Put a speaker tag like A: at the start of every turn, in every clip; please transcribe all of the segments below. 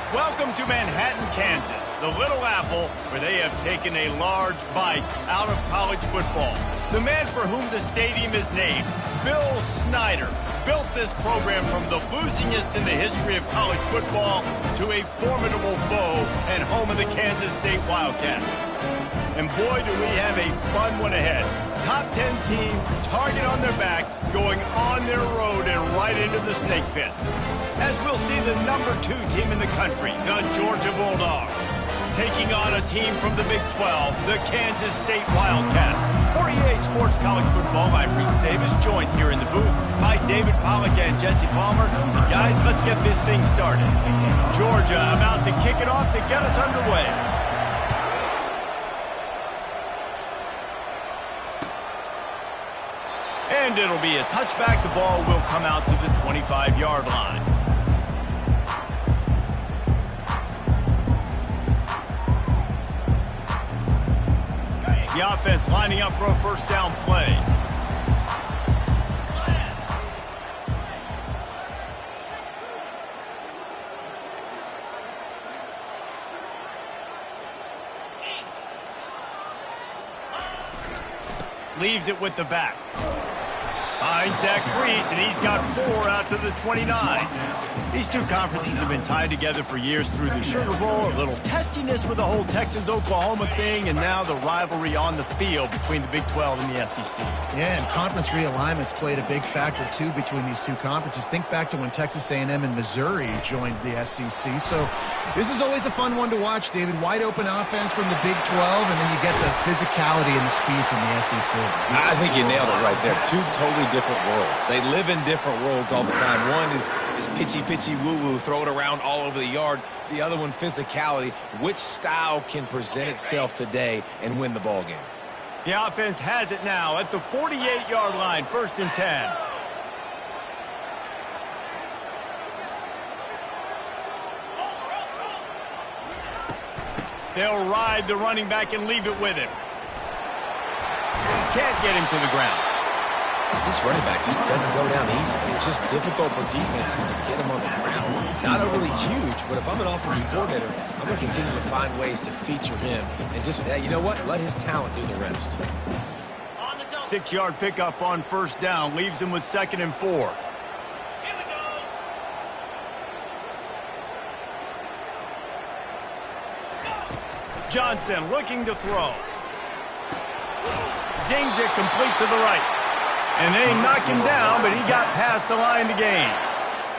A: Welcome to Manhattan, Kansas, the Little Apple, where they have taken a large bite out of college football. The man for whom the stadium is named, Bill Snyder, built this program from the losingest in the history of college football to a formidable foe and home of the Kansas State Wildcats. And boy, do we have a fun one ahead. Top 10 team, target on their back, going on their road and right into the snake pit. As we'll see the number 2 team in the country, the Georgia Bulldogs, taking on a team from the Big 12, the Kansas State Wildcats. For EA Sports College Football, I'm Reese Davis, joined here in the booth by David Pollack and Jesse Palmer. And guys, let's get this thing started. Georgia about to kick it off to get us underway. And it'll be a touchback. The ball will come out to the 25-yard line. The offense lining up for a first down play. Leaves it with the back. Finds Zach Brees, and he's got 4 out to the 29. These two conferences have been tied together for years through the Sugar Bowl, a little testiness with the whole Texas-Oklahoma thing, and now the rivalry on the field between the Big 12 and the SEC.
B: Yeah, and conference realignments played a big factor, too, between these two conferences. Think back to when Texas A&M and Missouri joined the SEC. So this is always a fun one to watch, David. Wide open offense from the Big 12, and then you get the physicality and the speed from the SEC.
C: I think you nailed it right there. Two totally different worlds. They live in different worlds all the time. One is pitchy woo-woo, throw it around all over the yard. The other one, physicality. Which style can present itself today and win the ball game?
A: The offense has it now at the 48-yard line, 1st and 10. They'll ride the running back and leave it with him. Can't get him to the ground.
C: This running back just doesn't go down easy. It's just difficult for defenses to get him on the ground. Not overly huge, but if I'm an offensive coordinator, I'm going to continue to find ways to feature him. And just, you know what? Let his talent do the rest.
A: 6-yard pickup on 1st down. Leaves him with 2nd and 4. Johnson looking to throw. Zings it complete to the right. And they knock him down, but he got past the line to gain.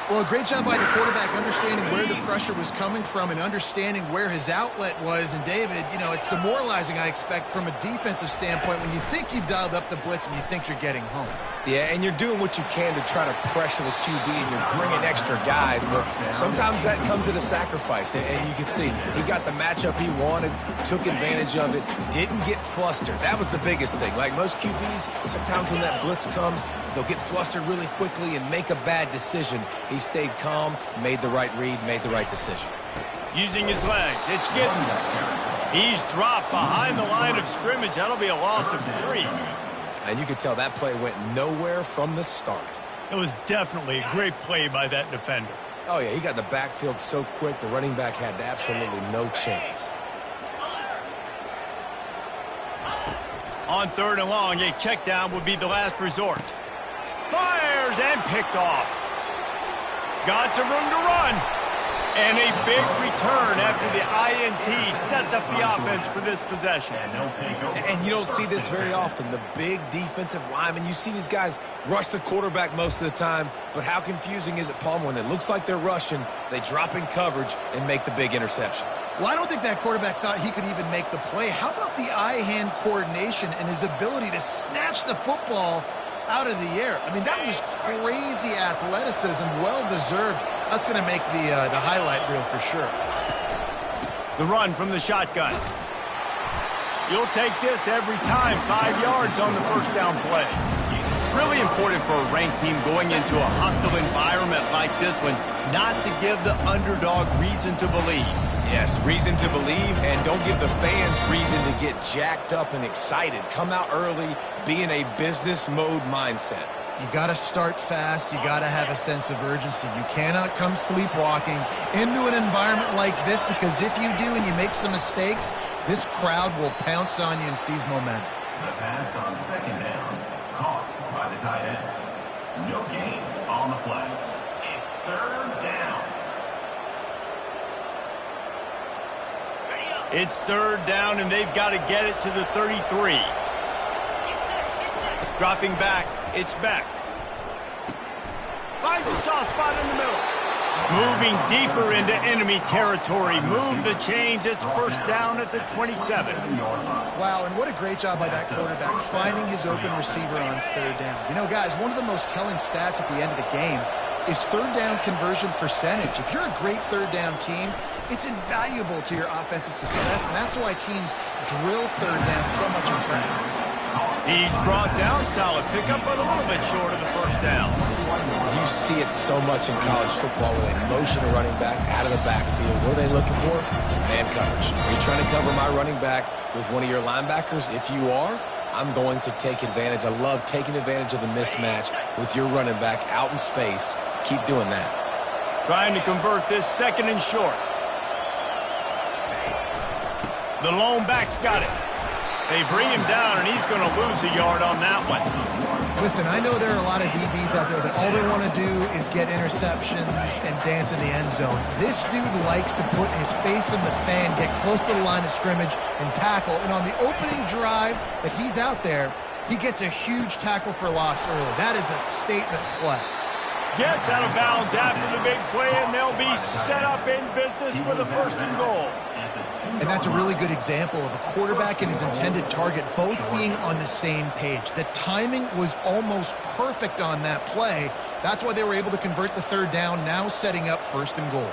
B: Well, a great job by the quarterback understanding where the pressure was coming from and understanding where his outlet was. And, David, you know, it's demoralizing, I expect, from a defensive standpoint when you think you've dialed up the blitz and you think you're getting home.
C: Yeah, and you're doing what you can to try to pressure the QB, and you're bringing extra guys, but sometimes that comes at a sacrifice. And you can see he got the matchup he wanted, took advantage of it, didn't get flustered. That was the biggest thing. Like most QBs, sometimes when that blitz comes, they'll get flustered really quickly and make a bad decision. He stayed calm, made the right read, made the right decision.
A: Using his legs, it's Giddens. He's dropped behind the line of scrimmage. That'll be a loss of 3.
C: And you can tell that play went nowhere from the start.
A: It was definitely a great play by that defender.
C: Oh, yeah, he got the backfield so quick, the running back had absolutely no chance.
A: On 3rd and long, a check down would be the last resort. Fires and picked off. Got some room to run. And a big return after the INT sets up the offense for this possession.
C: And you don't see this very often. The big defensive linemen, you see these guys rush the quarterback most of the time, but how confusing is it, Palmer, when it looks like they're rushing, they drop in coverage and make the big interception?
B: Well, I don't think that quarterback thought he could even make the play. How about the eye-hand coordination and his ability to snatch the football out of the air? I mean, that was crazy athleticism, well-deserved. That's going to make the highlight reel for sure.
A: The run from the shotgun. You'll take this every time. 5 yards on the 1st down play. Really important for a ranked team going into a hostile environment like this one not to give the underdog reason to believe.
C: Yes, reason to believe, and don't give the fans reason to get jacked up and excited. Come out early, be in a business mode mindset.
B: You got to start fast. You got to have a sense of urgency. You cannot come sleepwalking into an environment like this, because if you do and you make some mistakes, this crowd will pounce on you and seize momentum.
D: The pass on second down, caught by the tight end. No gain on the play. It's third down.
A: It's third down, and they've got to get it to the 33. Dropping back, it's back. Finds a soft spot in the middle. Moving deeper into enemy territory. Move the chains. It's first down at the 27.
B: Wow, and what a great job by that quarterback, finding his open receiver on third down. You know, guys, one of the most telling stats at the end of the game is third down conversion percentage. If you're a great third down team, it's invaluable to your offensive success, and that's why teams drill third down so much in practice.
A: He's brought down, solid pickup, but a little bit short of the first down.
C: You see it so much in college football where they motion a running back out of the backfield. What are they looking for? Man coverage. Are you trying to cover my running back with one of your linebackers? If you are, I'm going to take advantage. I love taking advantage of the mismatch with your running back out in space. Keep doing that.
A: Trying to convert this second and short. The lone back's got it. They bring him down, and he's going to lose a yard on that one.
B: Listen, I know there are a lot of DBs out there that all they want to do is get interceptions and dance in the end zone. This dude likes to put his face in the fan, get close to the line of scrimmage, and tackle. And on the opening drive that he's out there, he gets a huge tackle for loss early. That is a statement play.
A: Gets out of bounds after the big play, and they'll be set up in business with a first and goal.
B: And that's a really good example of a quarterback and his intended target both being on the same page. The timing was almost perfect on that play. That's why they were able to convert the third down, now setting up first and goal.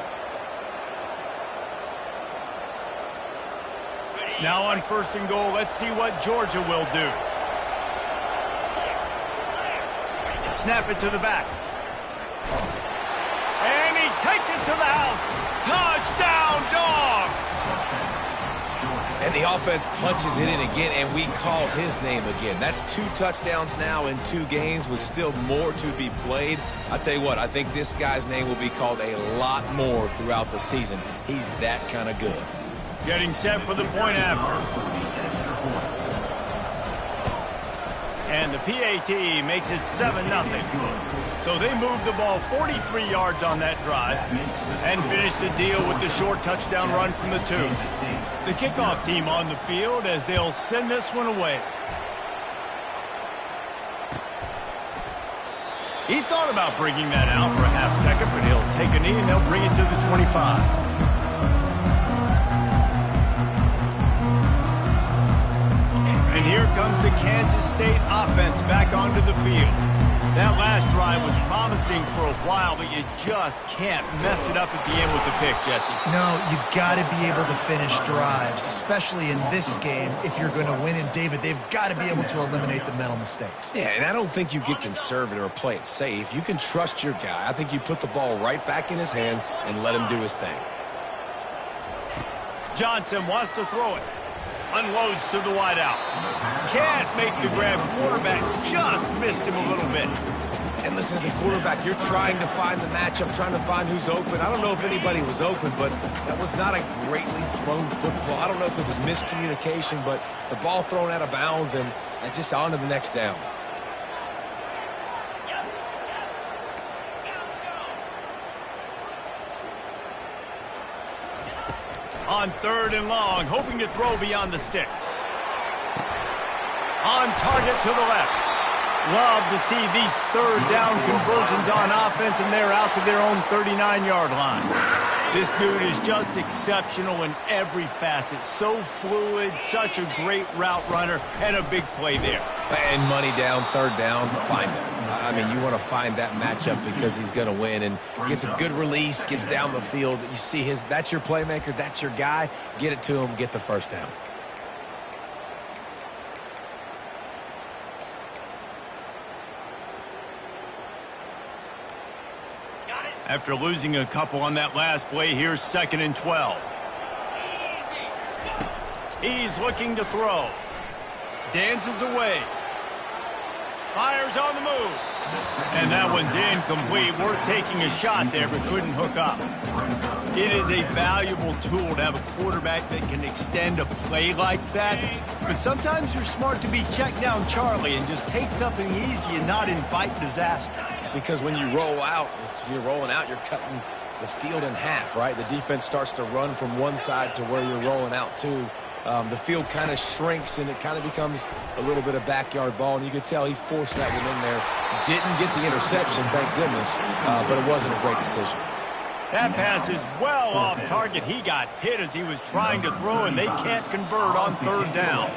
A: Now on first and goal, let's see what Georgia will do. Snap it to the back. And he takes it to the house. Touchdown, Dogs!
C: And the offense punches it in again, and we call his name again. That's 2 touchdowns now in 2 games with still more to be played. I tell you what, I think this guy's name will be called a lot more throughout the season. He's that kind of good.
A: Getting set for the point after. And the PAT makes it 7-0. So they move the ball 43 yards on that drive and finish the deal with the short touchdown run from the 2. The kickoff team on the field as they'll send this one away. He thought about bringing that out for a half second, but he'll take a knee and they'll bring it to the 25. And here comes the Kansas State offense back onto the field. That last drive was promising for a while, but you just can't mess it up at the end with the pick, Jesse.
B: No, you got to be able to finish drives, especially in this game if you're going to win. And, David, they've got to be able to eliminate the mental mistakes.
C: Yeah, and I don't think you get conservative or play it safe. You can trust your guy. I think you put the ball right back in his hands and let him do his thing.
A: Johnson wants to throw it. Unloads to the wideout. Can't make the grab. Quarterback just missed him a little bit.
C: And listen, as a quarterback, you're trying to find the matchup, trying to find who's open. I don't know if anybody was open, but that was not a greatly thrown football. I don't know if it was miscommunication, but the ball thrown out of bounds and just on to the next down.
A: On third and long, hoping to throw beyond the sticks. On target to the left. Love to see these third down conversions on offense, and they're out to their own 39-yard line. This dude is just exceptional in every facet. So fluid, such a great route runner, and a big play there.
C: And money down, third down, find him. I mean, you want to find that matchup because he's going to win, and gets a good release, gets down the field. You see that's your playmaker, that's your guy. Get it to him, get the first down.
A: After losing a couple on that last play, here's 2nd and 12. He's looking to throw. Dances away. Fires on the move. And that one's incomplete. Worth taking a shot there, but couldn't hook up. It is a valuable tool to have a quarterback that can extend a play like that. But sometimes you're smart to be check down Charlie and just take something easy and not invite disaster.
C: Because when you roll out, you're rolling out, you're cutting the field in half, right? The defense starts to run from one side to where you're rolling out to. The field kind of shrinks, and it kind of becomes a little bit of backyard ball. And you could tell he forced that one in there. Didn't get the interception, thank goodness, but it wasn't a great decision.
A: That pass is well off target. He got hit as he was trying to throw, and they can't convert on third down.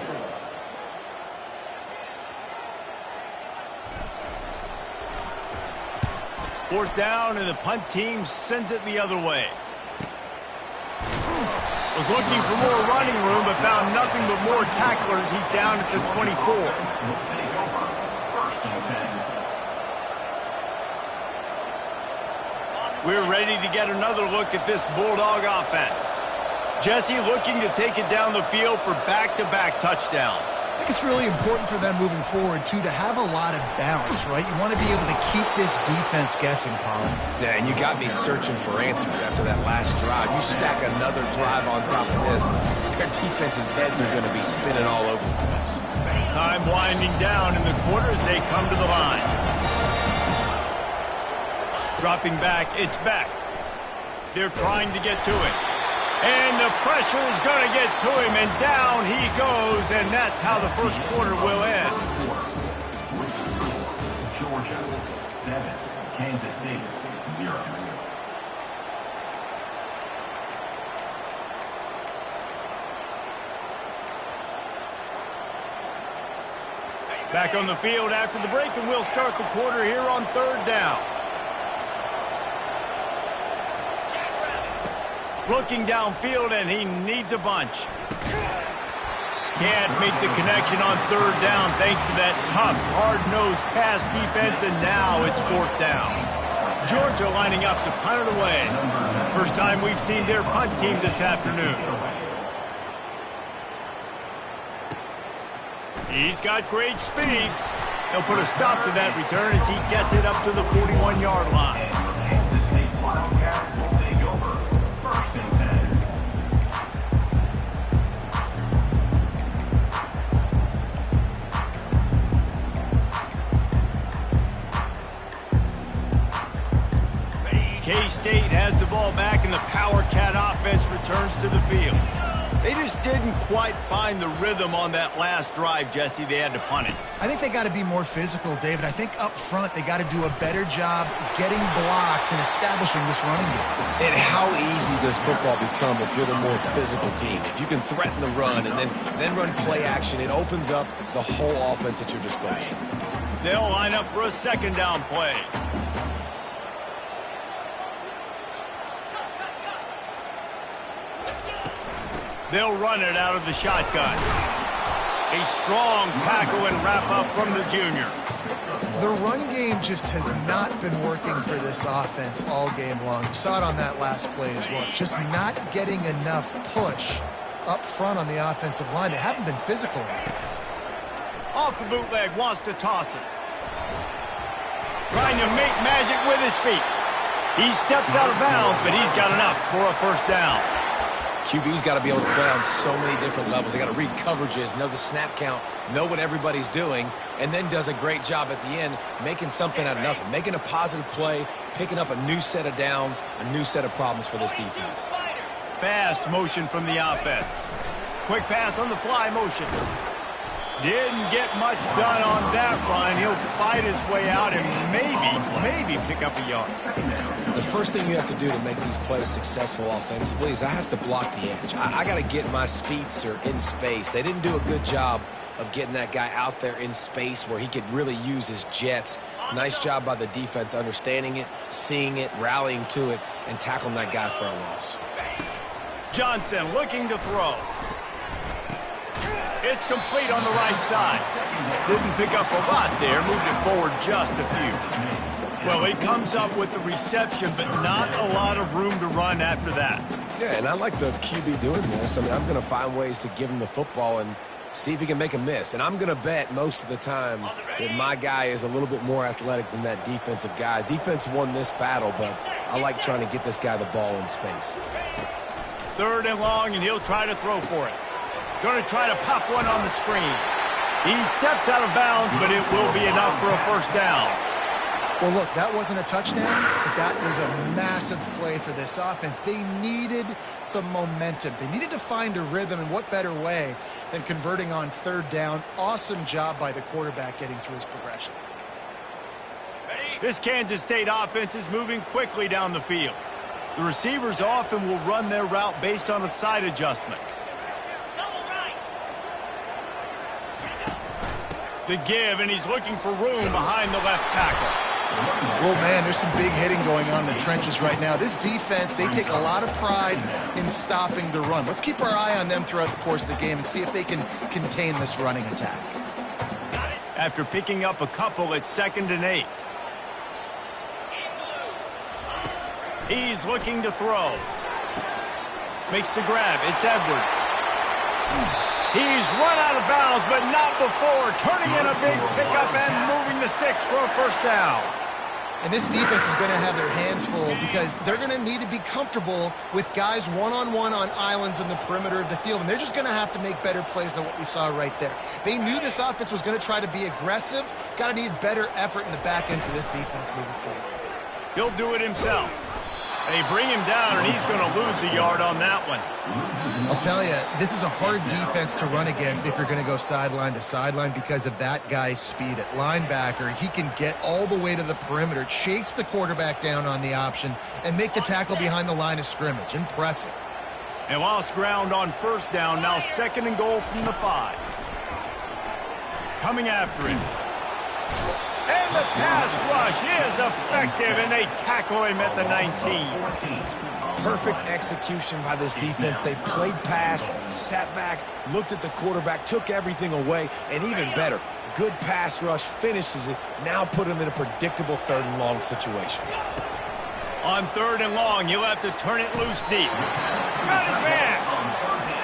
A: Fourth down, and the punt team sends it the other way. Was looking for more running room, but found nothing but more tacklers. He's down at the 24. We're ready to get another look at this Bulldog offense. Jesse looking to take it down the field for back-to-back touchdowns.
B: I think it's really important for them moving forward, too, to have a lot of balance, right? You want to be able to keep this defense guessing, Pollard.
C: Yeah, and you got me searching for answers after that last drive. You stack another drive on top of this, their defense's heads are going to be spinning all over the place.
A: Time winding down in the quarter as they come to the line. Dropping back, it's back. They're trying to get to it. And the pressure is going to get to him, and down he goes, and that's how the first quarter will end.
D: Georgia, 7. Kansas State, 0.
A: Back on the field after the break, and we'll start the quarter here on third down. Looking downfield, and he needs a bunch. Can't make the connection on third down thanks to that tough, hard-nosed pass defense, and now it's fourth down. Georgia lining up to punt it away. First time we've seen their punt team this afternoon. He's got great speed. He'll put a stop to that return as he gets it up to the 41-yard line.
D: Kansas State Wildcats will take over. First and 10.
A: K-State has the ball back, and the Power Cat offense returns to the field. They just didn't quite find the rhythm on that last drive, Jesse. They had to punt it.
B: I think they got to be more physical, David. I think up front they got to do a better job getting blocks and establishing this running game.
C: And how easy does football become if you're the more physical team? If you can threaten the run and then run play action, it opens up the whole offense at your disposal.
A: They'll line up for a second down play. They'll run it out of the shotgun. A strong tackle and wrap up from the junior.
B: The run game just has not been working for this offense all game long. You saw it on that last play as well. Just not getting enough push up front on the offensive line. They haven't been physical enough.
A: Off the bootleg, wants to toss it. Trying to make magic with his feet. He steps out of bounds, but he's got enough for a first down.
C: QB's got to be able to play on so many different levels. They got to read coverages, know the snap count, know what everybody's doing, and then does a great job at the end making something out of nothing, making a positive play, picking up a new set of downs, a new set of problems for this defense.
A: Fast motion from the offense. Quick pass on the fly motion. Didn't get much done on that run. He'll fight his way out and maybe pick up a yard.
C: The first thing you have to do to make these plays successful offensively is I have to block the edge. I got to get my speedster in space. They didn't do a good job of getting that guy out there in space where he could really use his jets. Nice job by the defense understanding it, seeing it, rallying to it, and tackling that guy for a loss.
A: Johnson looking to throw. It's complete on the right side. Didn't pick up a lot there, moved it forward just a few. Well, he comes up with the reception, but not a lot of room to run after that.
C: Yeah, and I like the QB doing this. I mean, I'm going to find ways to give him the football and see if he can make a miss. And I'm going to bet most of the time that my guy is a little bit more athletic than that defensive guy. Defense won this battle, but I like trying to get this guy the ball in space.
A: 3rd and long, and he'll try to throw for it. Going to try to pop one on the screen. He steps out of bounds, but it will be enough for a 1st down.
B: Well, look, that wasn't a touchdown, but that was a massive play for this offense. They needed some momentum. They needed to find a rhythm, and what better way than converting on 3rd down. Awesome job by the quarterback getting through his progression.
A: This Kansas State offense is moving quickly down the field. The receivers often will run their route based on a side adjustment. The give, and he's looking for room behind the left tackle.
B: Well, man, there's some big hitting going on in the trenches right now. This defense, they take a lot of pride in stopping the run. Let's keep our eye on them throughout the course of the game and see if they can contain this running attack.
A: After picking up a couple, it's 2nd and 8. He's looking to throw. Makes the grab. It's Edwards. He's run out of bounds, but not before turning in a big pickup and moving the sticks for a 1st down.
B: And this defense is going to have their hands full because they're going to need to be comfortable with guys one-on-one on islands in the perimeter of the field, and they're just going to have to make better plays than what we saw right there. They knew this offense was going to try to be aggressive. Got to need better effort in the back end for this defense moving forward.
A: He'll do it himself. They bring him down, and he's going to lose a yard on that one.
B: I'll tell you, this is a hard defense to run against if you're going to go sideline to sideline because of that guy's speed at linebacker. He can get all the way to the perimeter, chase the quarterback down on the option, and make the tackle behind the line of scrimmage. Impressive.
A: They lost ground on 1st down, now 2nd and goal from the 5. Coming after him. And the pass rush is effective, and they tackle him at the 19.
C: Perfect execution by this defense. They played pass, sat back, looked at the quarterback, took everything away, and even better, good pass rush, finishes it, now put him in a predictable 3rd and long situation.
A: On 3rd and long, he'll have to turn it loose deep. Got his man.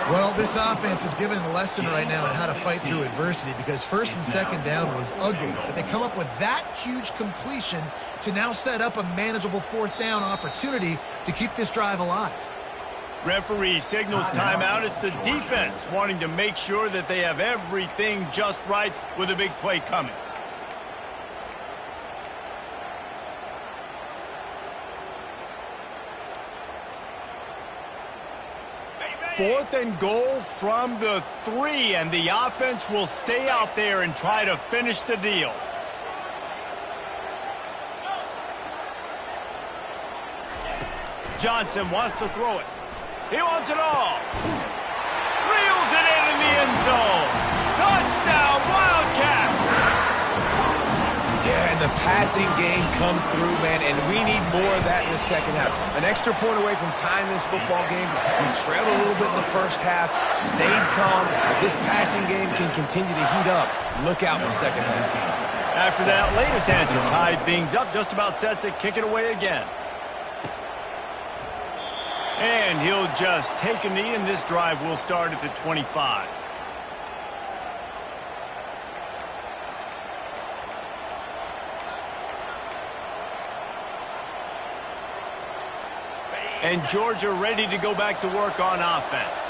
B: Well, this offense is given a lesson right now on how to fight through adversity because 1st and 2nd down was ugly, but they come up with that huge completion to now set up a manageable 4th down opportunity to keep this drive alive.
A: Referee signals timeout. It's the defense wanting to make sure that they have everything just right with a big play coming. Fourth and goal from the 3, and the offense will stay out there and try to finish the deal. Johnson wants to throw it. He wants it all. Reels it in the end zone. Touchdown, Wildcats!
C: Yeah, and the passing game comes through, man, and we need more of that in the 2nd half. An extra point away from tying this football game. We trailed a little bit in the 1st half, stayed calm. If this passing game can continue to heat up, look out in the 2nd half.
A: After that latest answer tied things up, just about set to kick it away again. And he'll just take a knee, and this drive will start at the 25. And Georgia ready to go back to work on offense.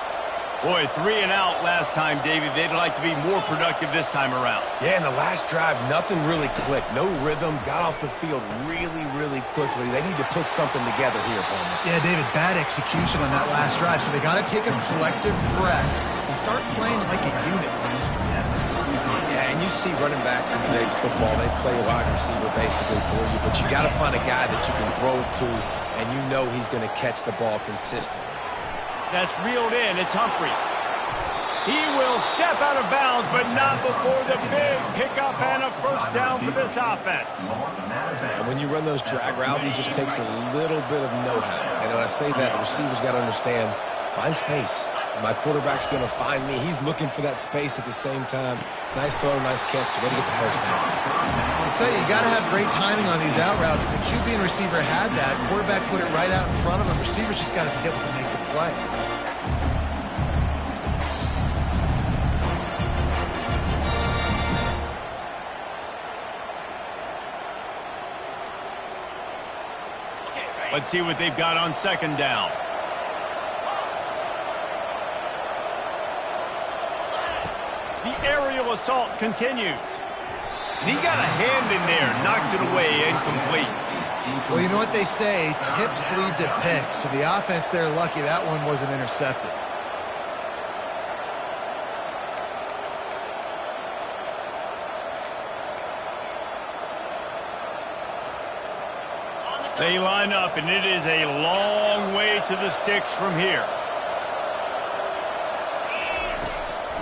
A: Boy, 3 and out last time, David. They'd like to be more productive this time around.
C: Yeah, in the last drive, nothing really clicked. No rhythm, got off the field really quickly. They need to put something together here, Palmer.
B: Yeah, David, bad execution on that last drive, so they got to take a collective breath and start playing like a unit on this one.
C: Yeah, and you see running backs in today's football, they play a wide receiver basically for you, but you got to find a guy that you can throw it to, and you know he's going to catch the ball consistently.
A: That's reeled in. It's Humphries. He will step out of bounds, but not before the big pickup and a 1st down for this offense.
C: And when you run those drag routes, it just takes a little bit of know-how. And when I say that, the receivers got to understand, find space. My quarterback's going to find me. He's looking for that space at the same time. Nice throw, nice catch. Way to get the 1st down.
B: I'll tell you, you got to have great timing on these out routes. The QB and receiver had that. Quarterback put it right out in front of him. Receivers just got to be able to make the play.
A: Let's see what they've got on second down. The aerial assault continues. And he got a hand in there, knocks it away, incomplete.
B: Well, you know what they say, tips lead to picks. So the offense, they're lucky that one wasn't intercepted.
A: They line up, and it is a long way to the sticks from here.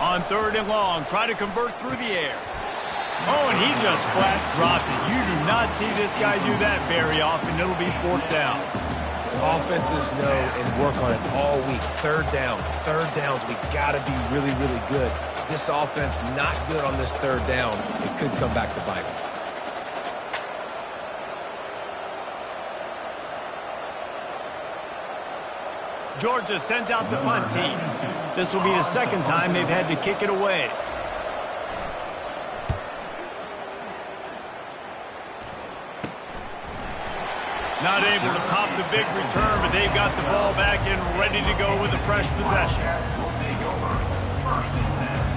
A: On third and long, try to convert through the air. Oh, and he just flat dropped it. You do not see this guy do that very often. It'll be fourth down.
C: Offenses know and work on it all week. Third downs. We got to be really, really good. This offense not good on this third down. It could come back to bite them.
A: Georgia sends out the punt team. This will be the second time they've had to kick it away. Not able to pop the big return, but they've got the ball back and ready to go with a fresh possession.
D: Will take over. First and 10.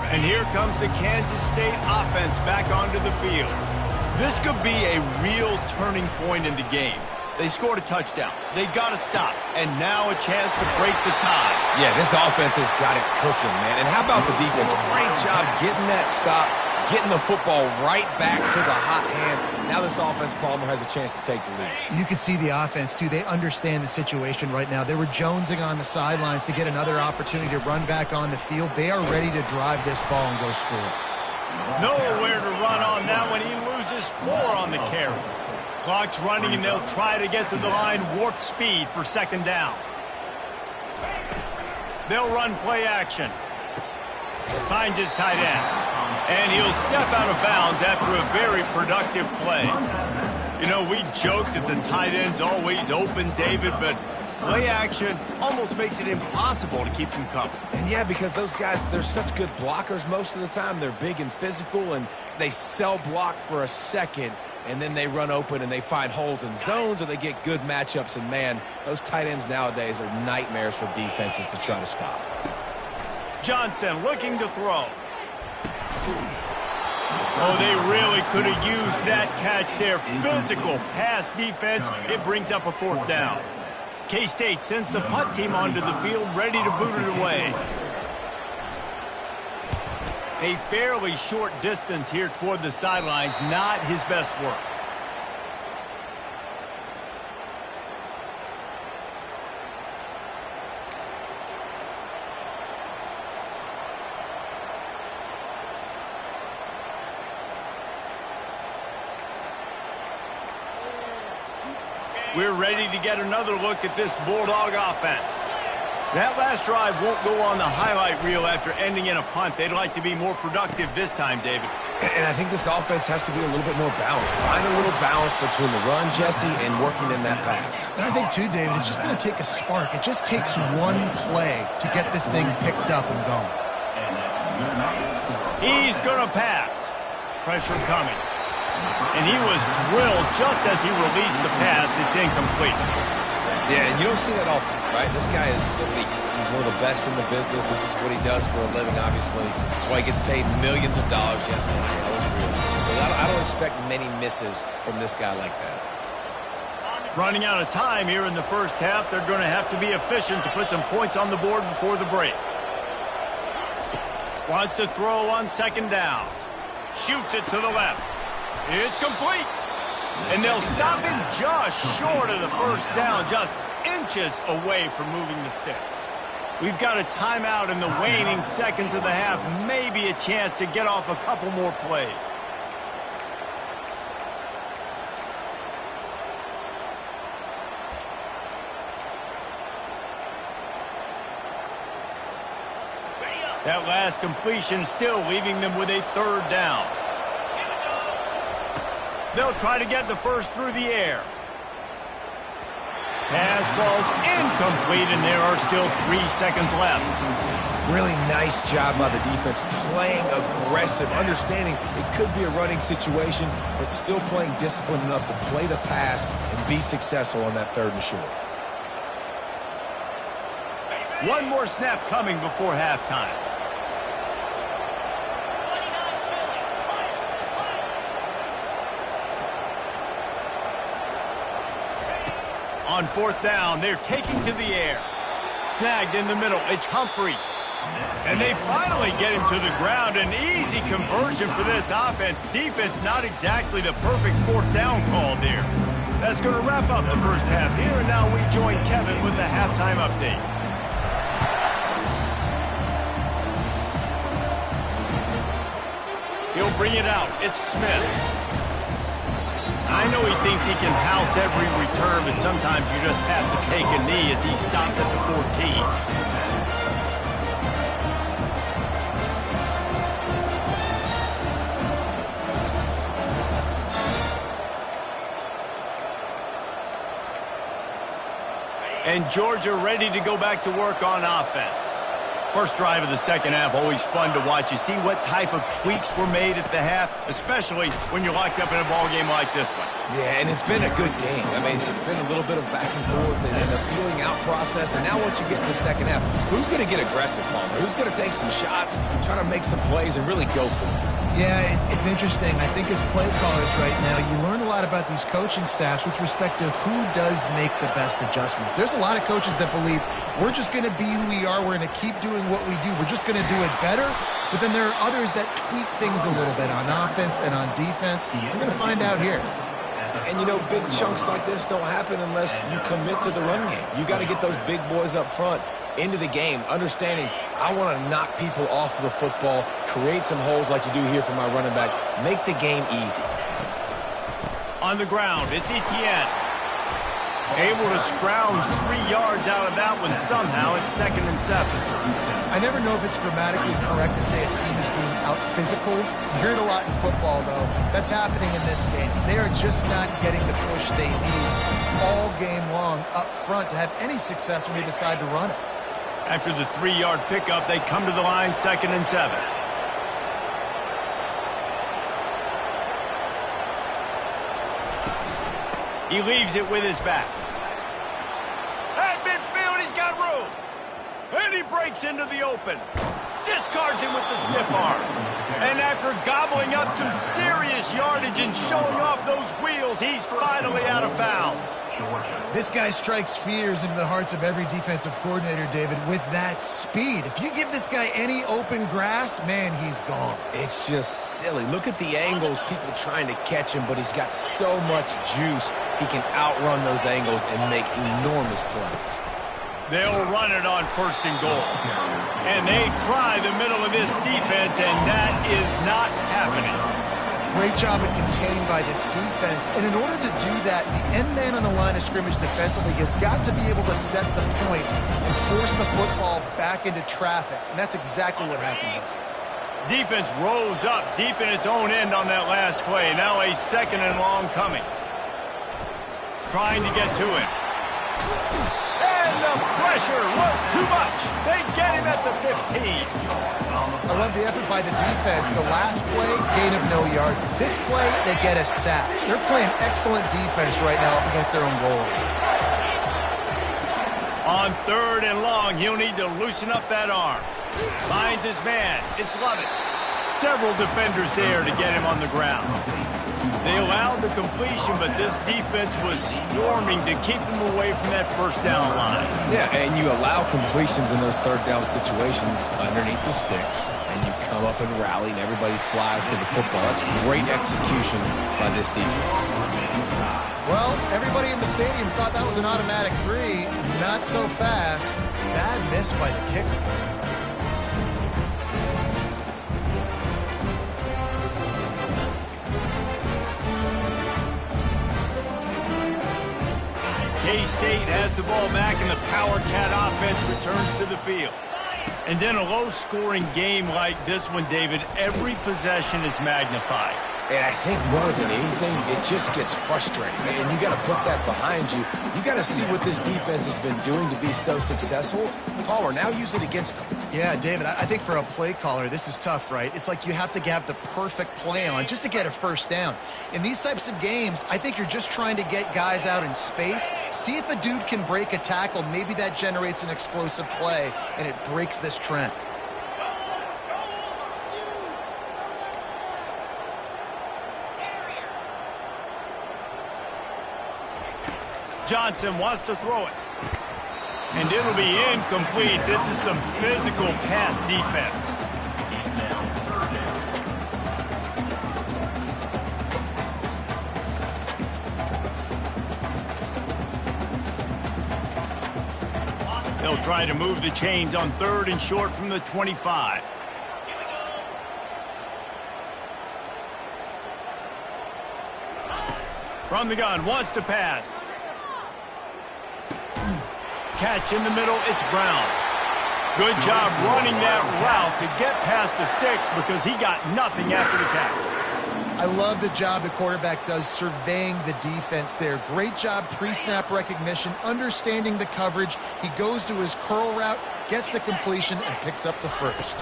A: And here comes the Kansas State offense back onto the field. This could be a real turning point in the game. They scored a touchdown. They got to stop. And now a chance to break the tie.
C: Yeah, this offense has got it cooking, man. And how about the defense? Great job getting that stop, getting the football right back to the hot hand. Now this offense, Palmer, has a chance to take the lead.
B: You can see the offense, too. They understand the situation right now. They were jonesing on the sidelines to get another opportunity to run back on the field. They are ready to drive this ball and go score.
A: Nowhere to run on that one. He loses 4 on the carry. Clock's running, and they'll try to get to the line warp speed for second down. They'll run play action. Finds his tight end. And he'll step out of bounds after a very productive play. You know, we joke that the tight end's always open, David, but play action almost makes it impossible to keep them covered.
C: And yeah, because those guys, they're such good blockers most of the time. They're big and physical, and they sell block for a second, and then they run open and they find holes in zones, or they get good matchups. And, man, those tight ends nowadays are nightmares for defenses to try to stop.
A: Johnson looking to throw. Oh, they really could have used that catch there. Physical pass defense. It brings up a fourth down. K-State sends the punt team onto the field, ready to boot it away. A fairly short distance here toward the sidelines, not his best work. We're ready to get another look at this Bulldog offense. That last drive won't go on the highlight reel after ending in a punt. They'd like to be more productive this time, David.
C: And I think this offense has to be a little bit more balanced. Find a little balance between the run, Jesse, and working in that pass.
B: And I think, too, David, it's just going to take a spark. It just takes one play to get this thing picked up and going.
A: He's going to pass. Pressure coming. And he was drilled just as he released the pass. It's incomplete.
C: Yeah, and you don't see that often, right? This guy is elite. He's one of the best in the business. This is what he does for a living, obviously. That's why he gets paid millions of dollars. Yes, that was real. So I don't expect many misses from this guy like that.
A: Running out of time here in the first half. They're going to have to be efficient to put some points on the board before the break. Wants to throw on second down. Shoots it to the left. It's complete. And they'll stop him just short of the first down, just inches away from moving the sticks. We've got a timeout in the waning seconds of the half, maybe a chance to get off a couple more plays. That last completion still leaving them with a third down. They'll try to get the first through the air. Pass falls incomplete, and there are still 3 seconds left.
C: Really nice job by the defense, playing aggressive, understanding it could be a running situation, but still playing disciplined enough to play the pass and be successful on that 3rd and short.
A: One more snap coming before halftime. On 4th down, they're taking to the air. Snagged in the middle, it's Humphries. And they finally get him to the ground. An easy conversion for this offense. Defense not exactly the perfect 4th down call there. That's going to wrap up the first half here, and now we join Kevin with the halftime update. He'll bring it out. It's Smith. I know he thinks he can house every return, but sometimes you just have to take a knee as he stopped at the 14. And Georgia ready to go back to work on offense. First drive of the second half, always fun to watch. You see what type of tweaks were made at the half, especially when you're locked up in a ball game like this one.
C: Yeah, and it's been a good game. I mean, it's been a little bit of back and forth and a feeling out process. And now once you get in the second half, who's going to get aggressive, Palmer? Who's going to take some shots, try to make some plays, and really go for it?
B: Yeah, it's interesting. I think as play callers right now, you learn a lot about these coaching staffs with respect to who does make the best adjustments. There's a lot of coaches that believe we're just going to be who we are. We're going to keep doing what we do. We're just going to do it better. But then there are others that tweak things a little bit on offense and on defense. We're going to find out here.
C: And, you know, big chunks like this don't happen unless you commit to the run game. You got to get those big boys up front into the game, understanding I want to knock people off the football, create some holes like you do here for my running back, make the game easy.
A: On the ground, it's Etienne. Able to scrounge 3 yards out of that one somehow. It's 2nd and 7.
B: I never know if it's grammatically correct to say a team is being out-physical. You hear it a lot in football, though. That's happening in this game. They are just not getting the push they need all game long up front to have any success when they decide to run it.
A: After the 3-yard pickup, they come to the line, 2nd and 7. He leaves it with his back. At midfield, he's got room. And he breaks into the open. Discards him with the stiff arm. And after gobbling up some serious yardage and showing off those wheels, he's finally out of bounds.
B: This guy strikes fears into the hearts of every defensive coordinator, David, with that speed. If you give this guy any open grass, man, he's gone.
C: It's just silly. Look at the angles, people trying to catch him, but he's got so much juice. He can outrun those angles and make enormous plays.
A: They'll run it on 1st and goal. And they try the middle of this defense, and that is not happening.
B: Great job of containing by this defense. And in order to do that, the end man on the line of scrimmage defensively has got to be able to set the point and force the football back into traffic. And that's exactly what happened.
A: Defense rose up deep in its own end on that last play. Now a 2nd and long coming. Trying to get to him. And the pressure was too much. They get him at the 15.
B: I love the effort by the defense. The last play, gain of no yards. This play, they get a sack. They're playing excellent defense right now up against their own goal.
A: On 3rd and long, he'll need to loosen up that arm. Finds his man. It's Lovett. Several defenders there to get him on the ground. They allowed the completion, but this defense was swarming to keep them away from that 1st down line.
C: Yeah, and you allow completions in those 3rd down situations underneath the sticks, and you come up and rally, and everybody flies to the football. That's great execution by this defense.
B: Well, everybody in the stadium thought that was an automatic 3. Not so fast. Bad miss by the kicker.
A: K-State has the ball back, and the Power Cat offense returns to the field. And in a low-scoring game like this one, David, every possession is magnified.
C: And I think more than anything, it just gets frustrating. And you got to put that behind you. You got to see what this defense has been doing to be so successful. Palmer, now use it against them.
B: Yeah, David, I think for a play caller, this is tough, right? It's like you have to have the perfect play on just to get a first down. In these types of games, I think you're just trying to get guys out in space, see if a dude can break a tackle. Maybe that generates an explosive play, and it breaks this trend.
A: Johnson wants to throw it. And it'll be incomplete. This is some physical pass defense. They'll try to move the chains on 3rd and short from the 25. From the gun, wants to pass. Catch in the middle, it's Brown. Good job running that route to get past the sticks because he got nothing after the catch.
B: I love the job the quarterback does surveying the defense there. Great job pre-snap recognition, understanding the coverage. He goes to his curl route, gets the completion, and picks up the first.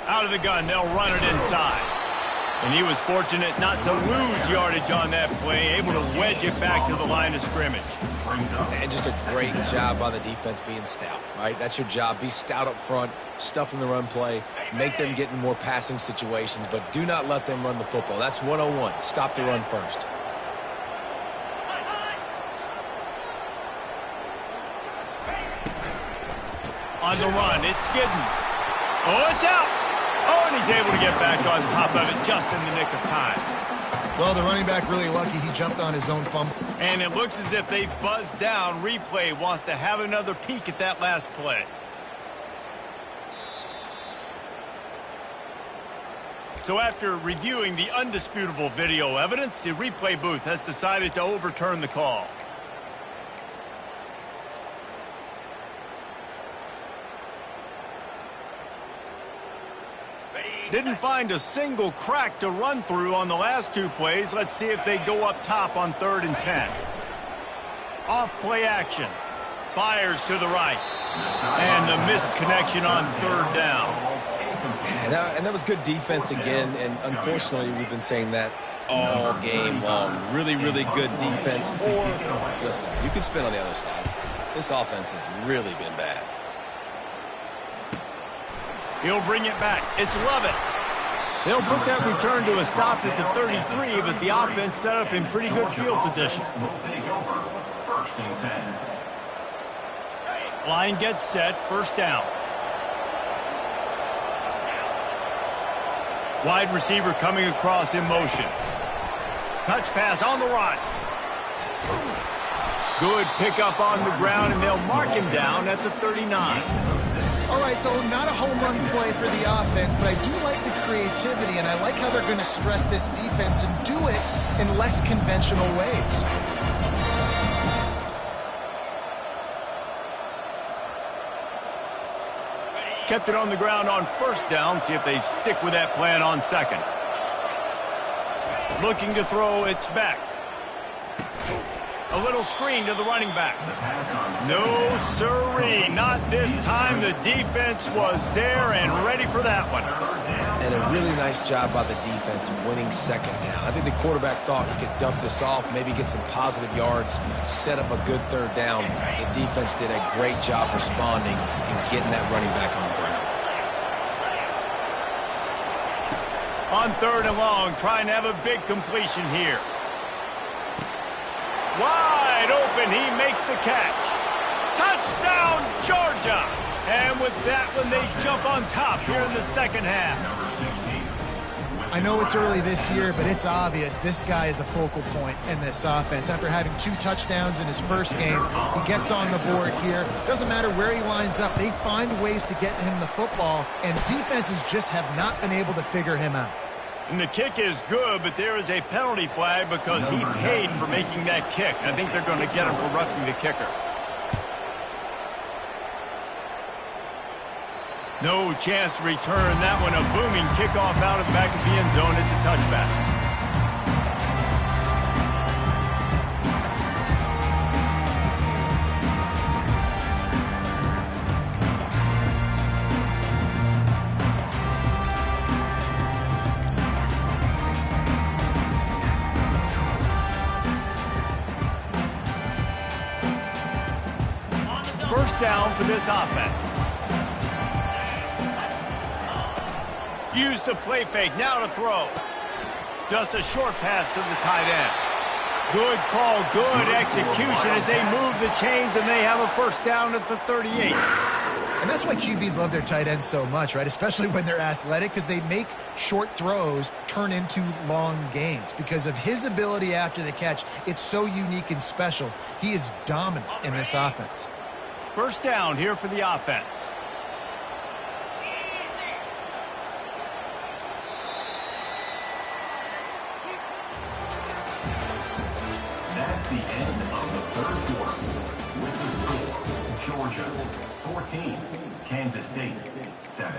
A: Out of the gun, they'll run it inside. And he was fortunate not to lose yardage on that play, able to wedge it back to the line of scrimmage.
C: And just a great job by the defense being stout, right? That's your job. Be stout up front, stuff in the run play, make them get in more passing situations, but do not let them run the football. That's 101. Stop the run first.
A: On the run, it's Giddens. Oh, it's out! Oh, and he's able to get back on top of it just in the nick of time.
B: Well, the running back really lucky he jumped on his own fumble.
A: And it looks as if they've buzzed down. Replay wants to have another peek at that last play. So after reviewing the undisputable video evidence, the replay booth has decided to overturn the call. Didn't find a single crack to run through on the last 2 plays. Let's see if they go up top on 3rd and 10. Off play action. Fires to the right. And the missed connection on 3rd down.
C: And that was good defense again, and unfortunately we've been saying that all game long. Really, really good defense. Or, listen, you can spin on the other side. This offense has really been bad.
A: He'll bring it back. It's Lovett. They'll put that return to a stop at the 33, but the offense set up in pretty good field position.
D: Will take over 1st and 10.
A: Line gets set, 1st down. Wide receiver coming across in motion. Touch pass on the run. Good pickup on the ground, and they'll mark him down at the 39.
B: All right, so not a home run play for the offense, but I do like the creativity, and I like how they're going to stress this defense and do it in less conventional ways.
A: Kept it on the ground on 1st down. See if they stick with that plan on 2nd. Looking to throw, it's back. A little screen to the running back. No, sirree, not this time. The defense was there and ready for that one.
C: And a really nice job by the defense winning 2nd down. I think the quarterback thought he could dump this off, maybe get some positive yards, set up a good 3rd down. The defense did a great job responding and getting that running back on the ground.
A: On 3rd and long, trying to have a big completion here. Wide open, he makes the catch. Touchdown, Georgia! And with that one, they jump on top here in the 2nd half.
B: I know it's early this year, but it's obvious this guy is a focal point in this offense. After having 2 touchdowns in his 1st game, he gets on the board here. Doesn't matter where he lines up, they find ways to get him the football, and defenses just have not been able to figure him out.
A: And the kick is good, but there is a penalty flag because he paid for making that kick. I think they're going to get him for roughing the kicker. No chance to return that one. A booming kickoff out of the back of the end zone. It's a touchback. first down for this offense. Use the play fake, now to throw. Just a short pass to the tight end. Good call, good execution as they move the chains and they have a first down at the 38.
B: And that's why QBs love their tight ends so much, right? Especially when they're athletic, because they make short throws turn into long gains. Because of his ability after the catch, it's so unique and special. He is dominant in this offense.
A: First down here for the offense.
D: That's the end of the third quarter. With the score, Georgia 14, Kansas State 7.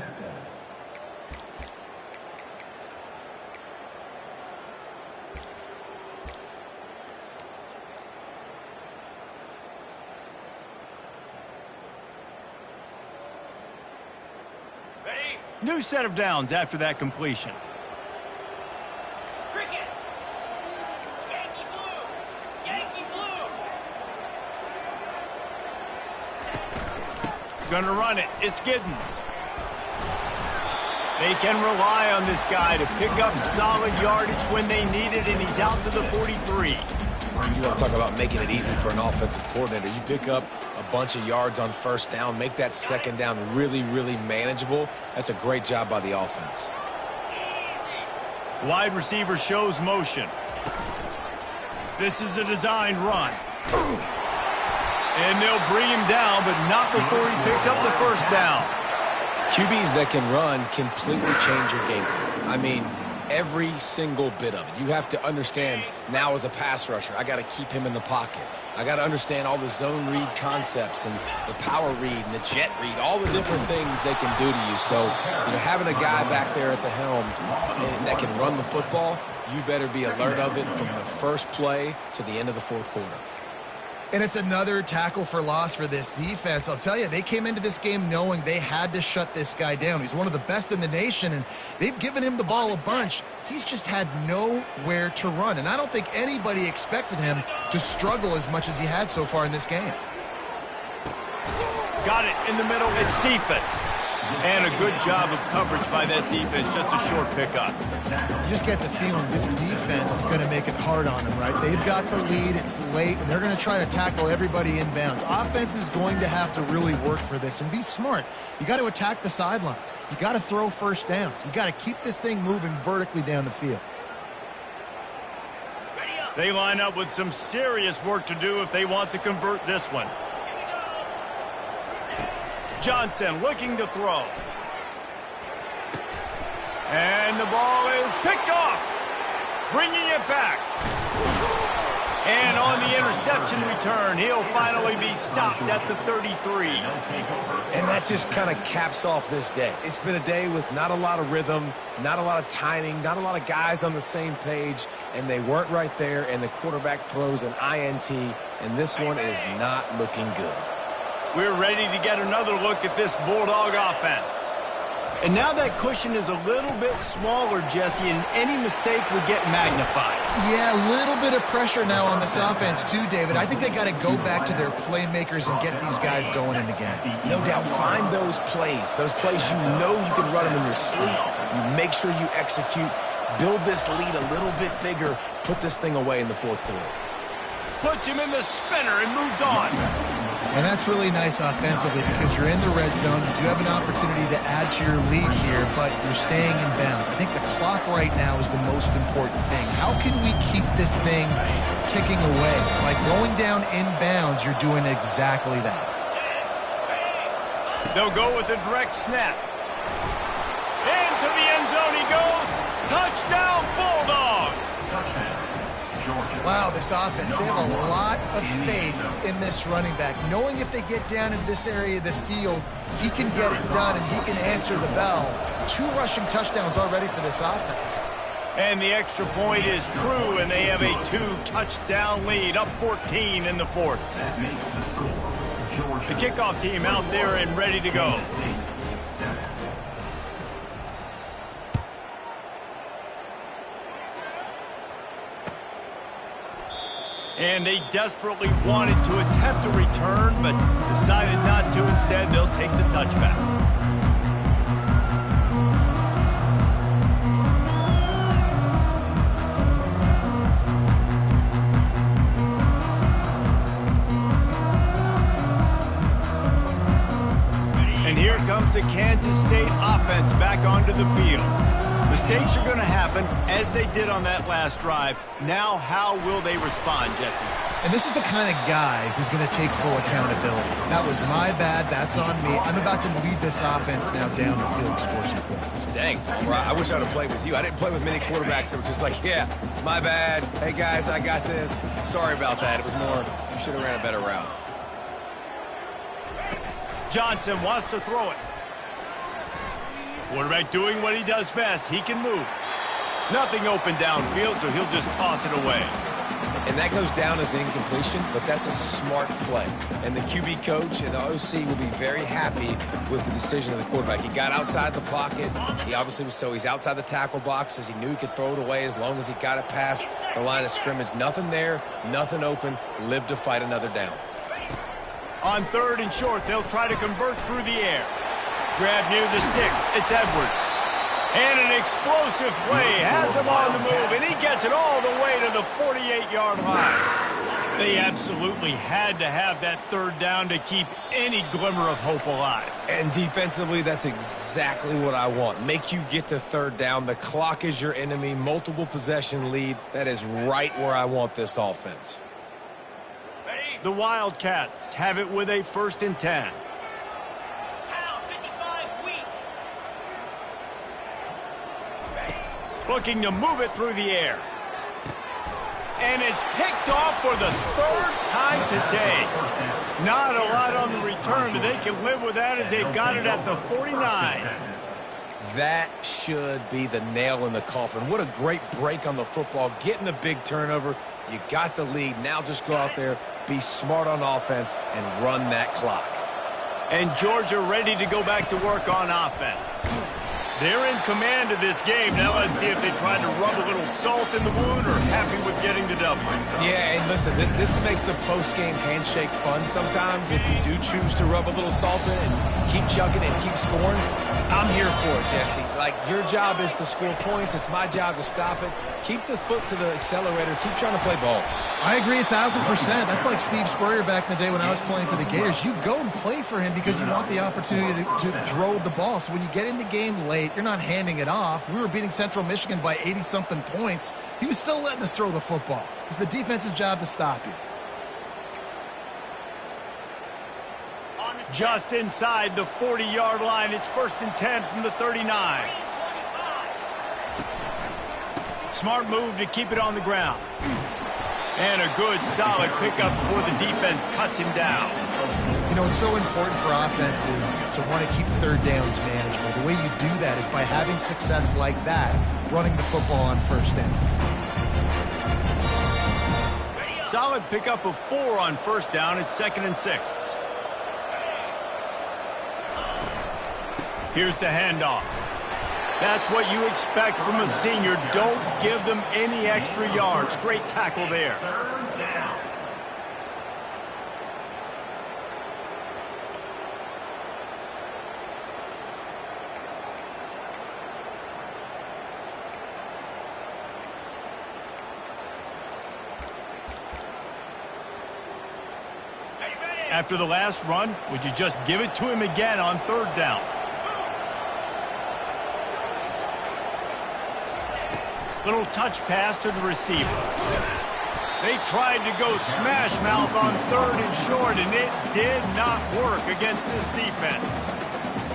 A: New set of downs after that completion.
E: Cricket! Yankee blue! Yankee blue!
A: Gonna run it. It's Giddens. They can rely on this guy to pick up solid yardage when they need it, and he's out to the 43.
C: You want to talk about making it easy for an offensive coordinator. You pick up a bunch of yards on first down, make that second down really, really manageable. That's a great job by the offense.
A: Wide receiver shows motion. This is a designed run. And they'll bring him down, but not before he picks up the first down.
C: QBs that can run completely change your game plan. I mean, every single bit of it. You have to understand now as a pass rusher, I got to keep him in the pocket. I got to understand all the zone read concepts and the power read and the jet read, all the different things they can do to you. So, having a guy back there at the helm that can run the football, you better be alert of it from the first play to the end of the fourth quarter.
B: And it's another tackle for loss for this defense. I'll tell you, they came into this game knowing they had to shut this guy down. He's one of the best in the nation, and they've given him the ball a bunch. He's just had nowhere to run, and I don't think anybody expected him to struggle as much as he had so far in this game.
A: Got it in the middle. It's Cephas. And a good job of coverage by that defense. Just a short pickup.
B: You just get the feeling this defense is going to make it hard on them, right? They've got the lead. It's late, and they're going to try to tackle everybody inbounds. Offense is going to have to really work for this and be smart. You got to attack the sidelines. You got to throw first downs. You got to keep this thing moving vertically down the field.
A: They line up with some serious work to do if they want to convert this one. Johnson looking to throw. And the ball is picked off. Bringing it back. And on the interception return, he'll finally be stopped at the 33.
C: And that just kind of caps off this day. It's been a day with not a lot of rhythm, not a lot of timing, not a lot of guys on the same page, and they weren't right there, and the quarterback throws an INT, and this one is not looking good.
A: We're ready to get another look at this Bulldog offense. And now that cushion is a little bit smaller, Jesse, and any mistake would get magnified.
B: Yeah, a little bit of pressure now on this offense too, David. I think they got to go back to their playmakers and get these guys going in the game.
C: No doubt, find those plays you know you can run them in your sleep. You make sure you execute, build this lead a little bit bigger, put this thing away in the fourth quarter.
A: Puts him in the spinner and moves on.
B: And that's really nice offensively because you're in the red zone. You do have an opportunity to add to your lead here, but you're staying in bounds. I think the clock right now is the most important thing. How can we keep this thing ticking away? By going down in bounds, you're doing exactly that.
A: They'll go with a direct snap. Into the end zone he goes. Touchdown, Bulldogs.
B: Wow, this offense, they have a lot of faith in this running back, knowing if they get down in this area of the field, he can get it done and he can answer the bell. 2 rushing touchdowns already for this offense.
A: And the extra point is true, and they have a 2-touchdown lead, up 14 in the fourth.
D: That makes the score, Georgia.
A: The kickoff team out there and ready to go. And they desperately wanted to attempt a return, but decided not to. Instead, they'll take the touchback. And here comes the Kansas State offense back onto the field. Mistakes are going to happen, as they did on that last drive. Now, how will they respond, Jesse?
B: And this is the kind of guy who's going to take full accountability. That was my bad. That's on me. I'm about to lead this offense now down the field and score some points.
C: Dang, I wish I would have played with you. I didn't play with many quarterbacks that were just like, yeah, my bad. Hey, guys, I got this. Sorry about that. It was more, you should have ran a better route.
A: Johnson wants to throw it. Quarterback doing what he does best. He can move. Nothing open downfield, so he'll just toss it away.
C: And that goes down as incompletion, but that's a smart play. And the QB coach and the OC will be very happy with the decision of the quarterback. He got outside the pocket. He obviously he's outside the tackle boxes. He knew he could throw it away as long as he got it past the line of scrimmage. Nothing there, nothing open. Live to fight another down.
A: On 3rd and short, they'll try to convert through the air. Grab near the sticks. It's Edwards. And an explosive play has him on the move, and he gets it all the way to the 48-yard line. They absolutely had to have that 3rd down to keep any glimmer of hope alive.
C: And defensively, that's exactly what I want. Make you get to 3rd down. The clock is your enemy. Multiple possession lead. That is right where I want this offense.
A: The Wildcats have it with a 1st and 10. Looking to move it through the air. And it's picked off for the 3rd time today. Not a lot on the return, but they can live with that as they've got it at the 49.
C: That should be the nail in the coffin. What a great break on the football. Getting the big turnover. You got the lead. Now just go out there, be smart on offense, and run that clock.
A: And Georgia ready to go back to work on offense. They're in command of this game. Now let's see if they try to rub a little salt in the wound or happy with getting the W.
C: Yeah, and listen, this makes the post-game handshake fun sometimes. If you do choose to rub a little salt in and keep chugging and keep scoring, I'm here for it, Jesse. Like, your job is to score points. It's my job to stop it. Keep the foot to the accelerator. Keep trying to play ball.
B: I agree 1,000%. That's like Steve Spurrier back in the day when I was playing for the Gators. You go and play for him because you want the opportunity to throw the ball. So when you get in the game late, you're not handing it off. We were beating Central Michigan by 80-something points. He was still letting us throw the football. It's the defense's job to stop you.
A: Just inside the 40-yard line. It's 1st and 10 from the 39. Smart move to keep it on the ground. And a good, solid pickup before the defense cuts him down.
B: You know, it's so important for offenses to want to keep 3rd downs manageable. The way you do that is by having success like that, running the football on 1st down.
A: Solid pickup of 4 on 1st down. It's 2nd and 6. Here's the handoff. That's what you expect from a senior. Don't give them any extra yards. Great tackle there.
D: 3rd down.
A: After the last run, would you just give it to him again on 3rd down? Little touch pass to the receiver. They tried to go smash mouth on 3rd and short, and it did not work against this defense.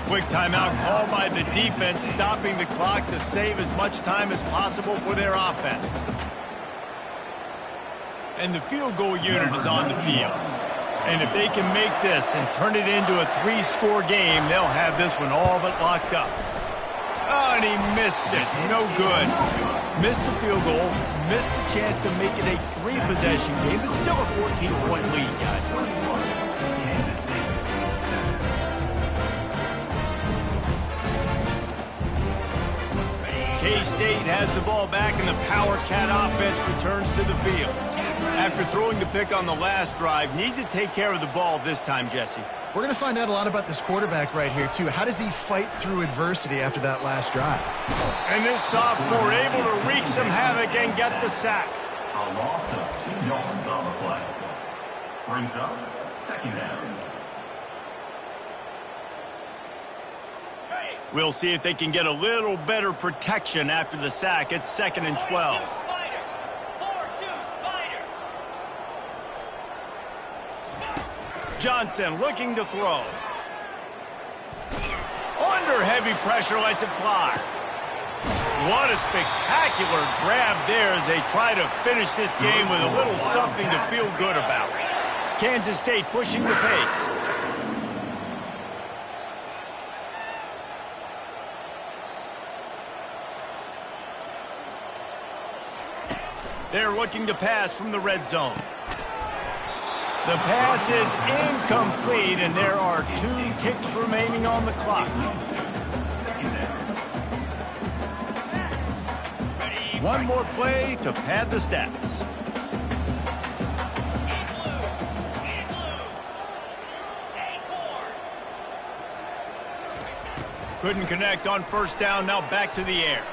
A: Quick timeout called by the defense, stopping the clock to save as much time as possible for their offense. And the field goal unit is on the field. And if they can make this and turn it into a 3-score game, they'll have this one all but locked up. Oh, and he missed it. No good. Missed the field goal, missed the chance to make it a 3-possession game, but still a 14-point lead, guys. K-State has the ball back, and the Power Cat offense returns to the field. After throwing the pick on the last drive, need to take care of the ball this time, Jesse.
B: We're going to find out a lot about this quarterback right here, too. How does he fight through adversity after that last drive?
A: And this sophomore able to wreak some havoc and get the sack.
D: A loss of 2 yards on the play. Brings up second down.
A: We'll see if they can get a little better protection after the sack. It's 2nd and 12.
E: Spider. 4-2 Spider.
A: Johnson looking to throw. Under heavy pressure, lets it fly. What a spectacular grab there as they try to finish this game with a little something to feel good about. Kansas State pushing the pace. They're looking to pass from the red zone. The pass is incomplete, and there are 2 ticks remaining on the clock. One more play to pad the stats. Couldn't connect on first down, now back to the air.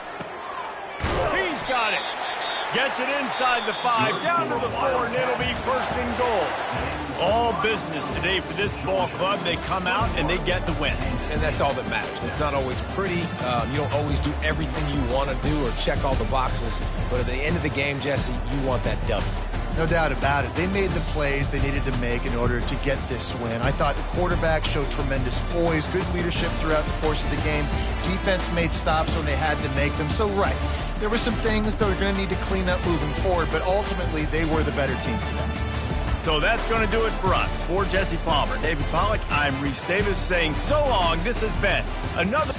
A: He's got it. Gets it inside the 5, down to the 4, and it'll be 1st and goal. All business today for this ball club. They come out and they get the win.
C: And that's all that matters. It's not always pretty. You don't always do everything you want to do or check all the boxes. But at the end of the game, Jesse, you want that W.
B: No doubt about it. They made the plays they needed to make in order to get this win. I thought the quarterback showed tremendous poise, good leadership throughout the course of the game. Defense made stops when they had to make them. So, right, there were some things that we're going to need to clean up moving forward, but ultimately they were the better team today.
A: So that's going to do it for us. For Jesse Palmer, David Pollack, I'm Reese Davis saying so long. This has been another...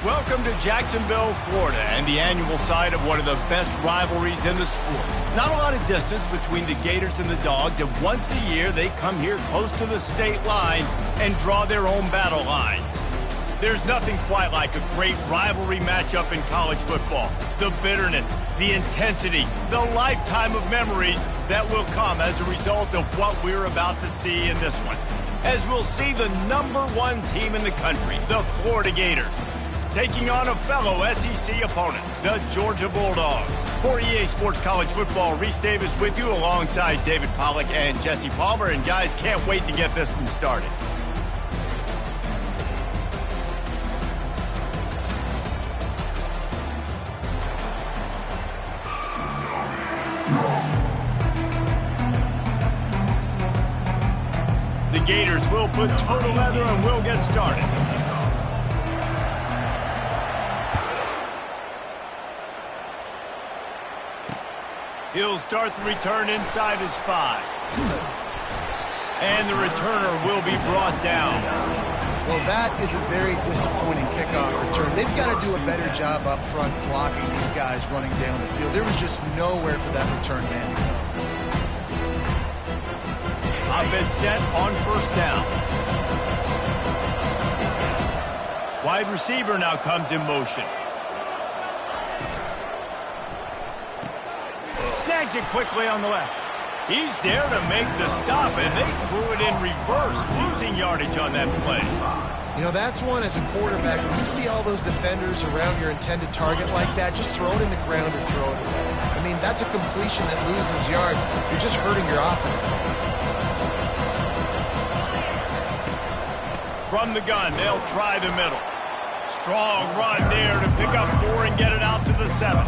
A: Welcome to Jacksonville, Florida, and the annual site of one of the best rivalries in the sport. Not a lot of distance between the Gators and the Dogs, and once a year they come here close to the state line and draw their own battle lines. There's nothing quite like a great rivalry matchup in college football. The bitterness, the intensity, the lifetime of memories that will come as a result of what we're about to see in this one. As we'll see the #1 team in the country, the Florida Gators, taking on a fellow SEC opponent, the Georgia Bulldogs. For EA Sports College Football, Reese Davis with you alongside David Pollack and Jesse Palmer. And guys, can't wait to get this one started. The Gators will put total leather and we'll get started. He'll start the return inside his 5. And the returner will be brought down.
B: Well, that is a very disappointing kickoff return. They've got to do a better job up front blocking these guys running down the field. There was just nowhere for that return man to go.
A: Offense set on first down. Wide receiver now comes in motion. Snags it quickly on the left. He's there to make the stop, and they threw it in reverse, losing yardage on that play.
B: You know, that's one as a quarterback. When you see all those defenders around your intended target like that, just throw it in the ground or throw it away. I mean, that's a completion that loses yards. You're just hurting your offense.
A: From the gun, they'll try the middle. Strong run there to pick up 4 and get it out to the 7.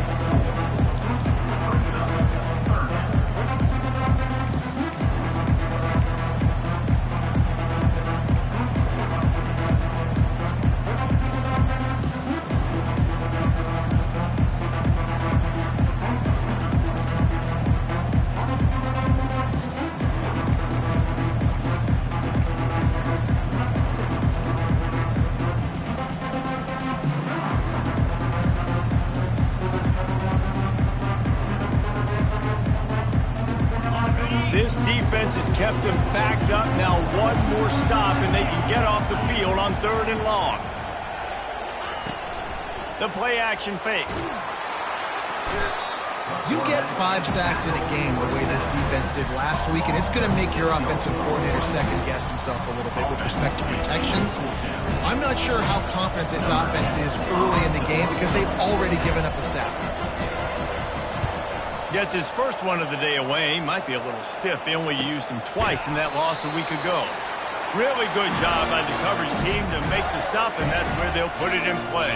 A: This defense has kept them backed up. Now one more stop, and they can get off the field on 3rd and long. The play-action fake.
B: You get 5 sacks in a game the way this defense did last week, and it's going to make your offensive coordinator second-guess himself a little bit with respect to protections. I'm not sure how confident this offense is early in the game because they've already given up a sack.
A: Gets his first one of the day away. Might be a little stiff. They only used him twice in that loss a week ago. Really good job by the coverage team to make the stop, and that's where they'll put it in play.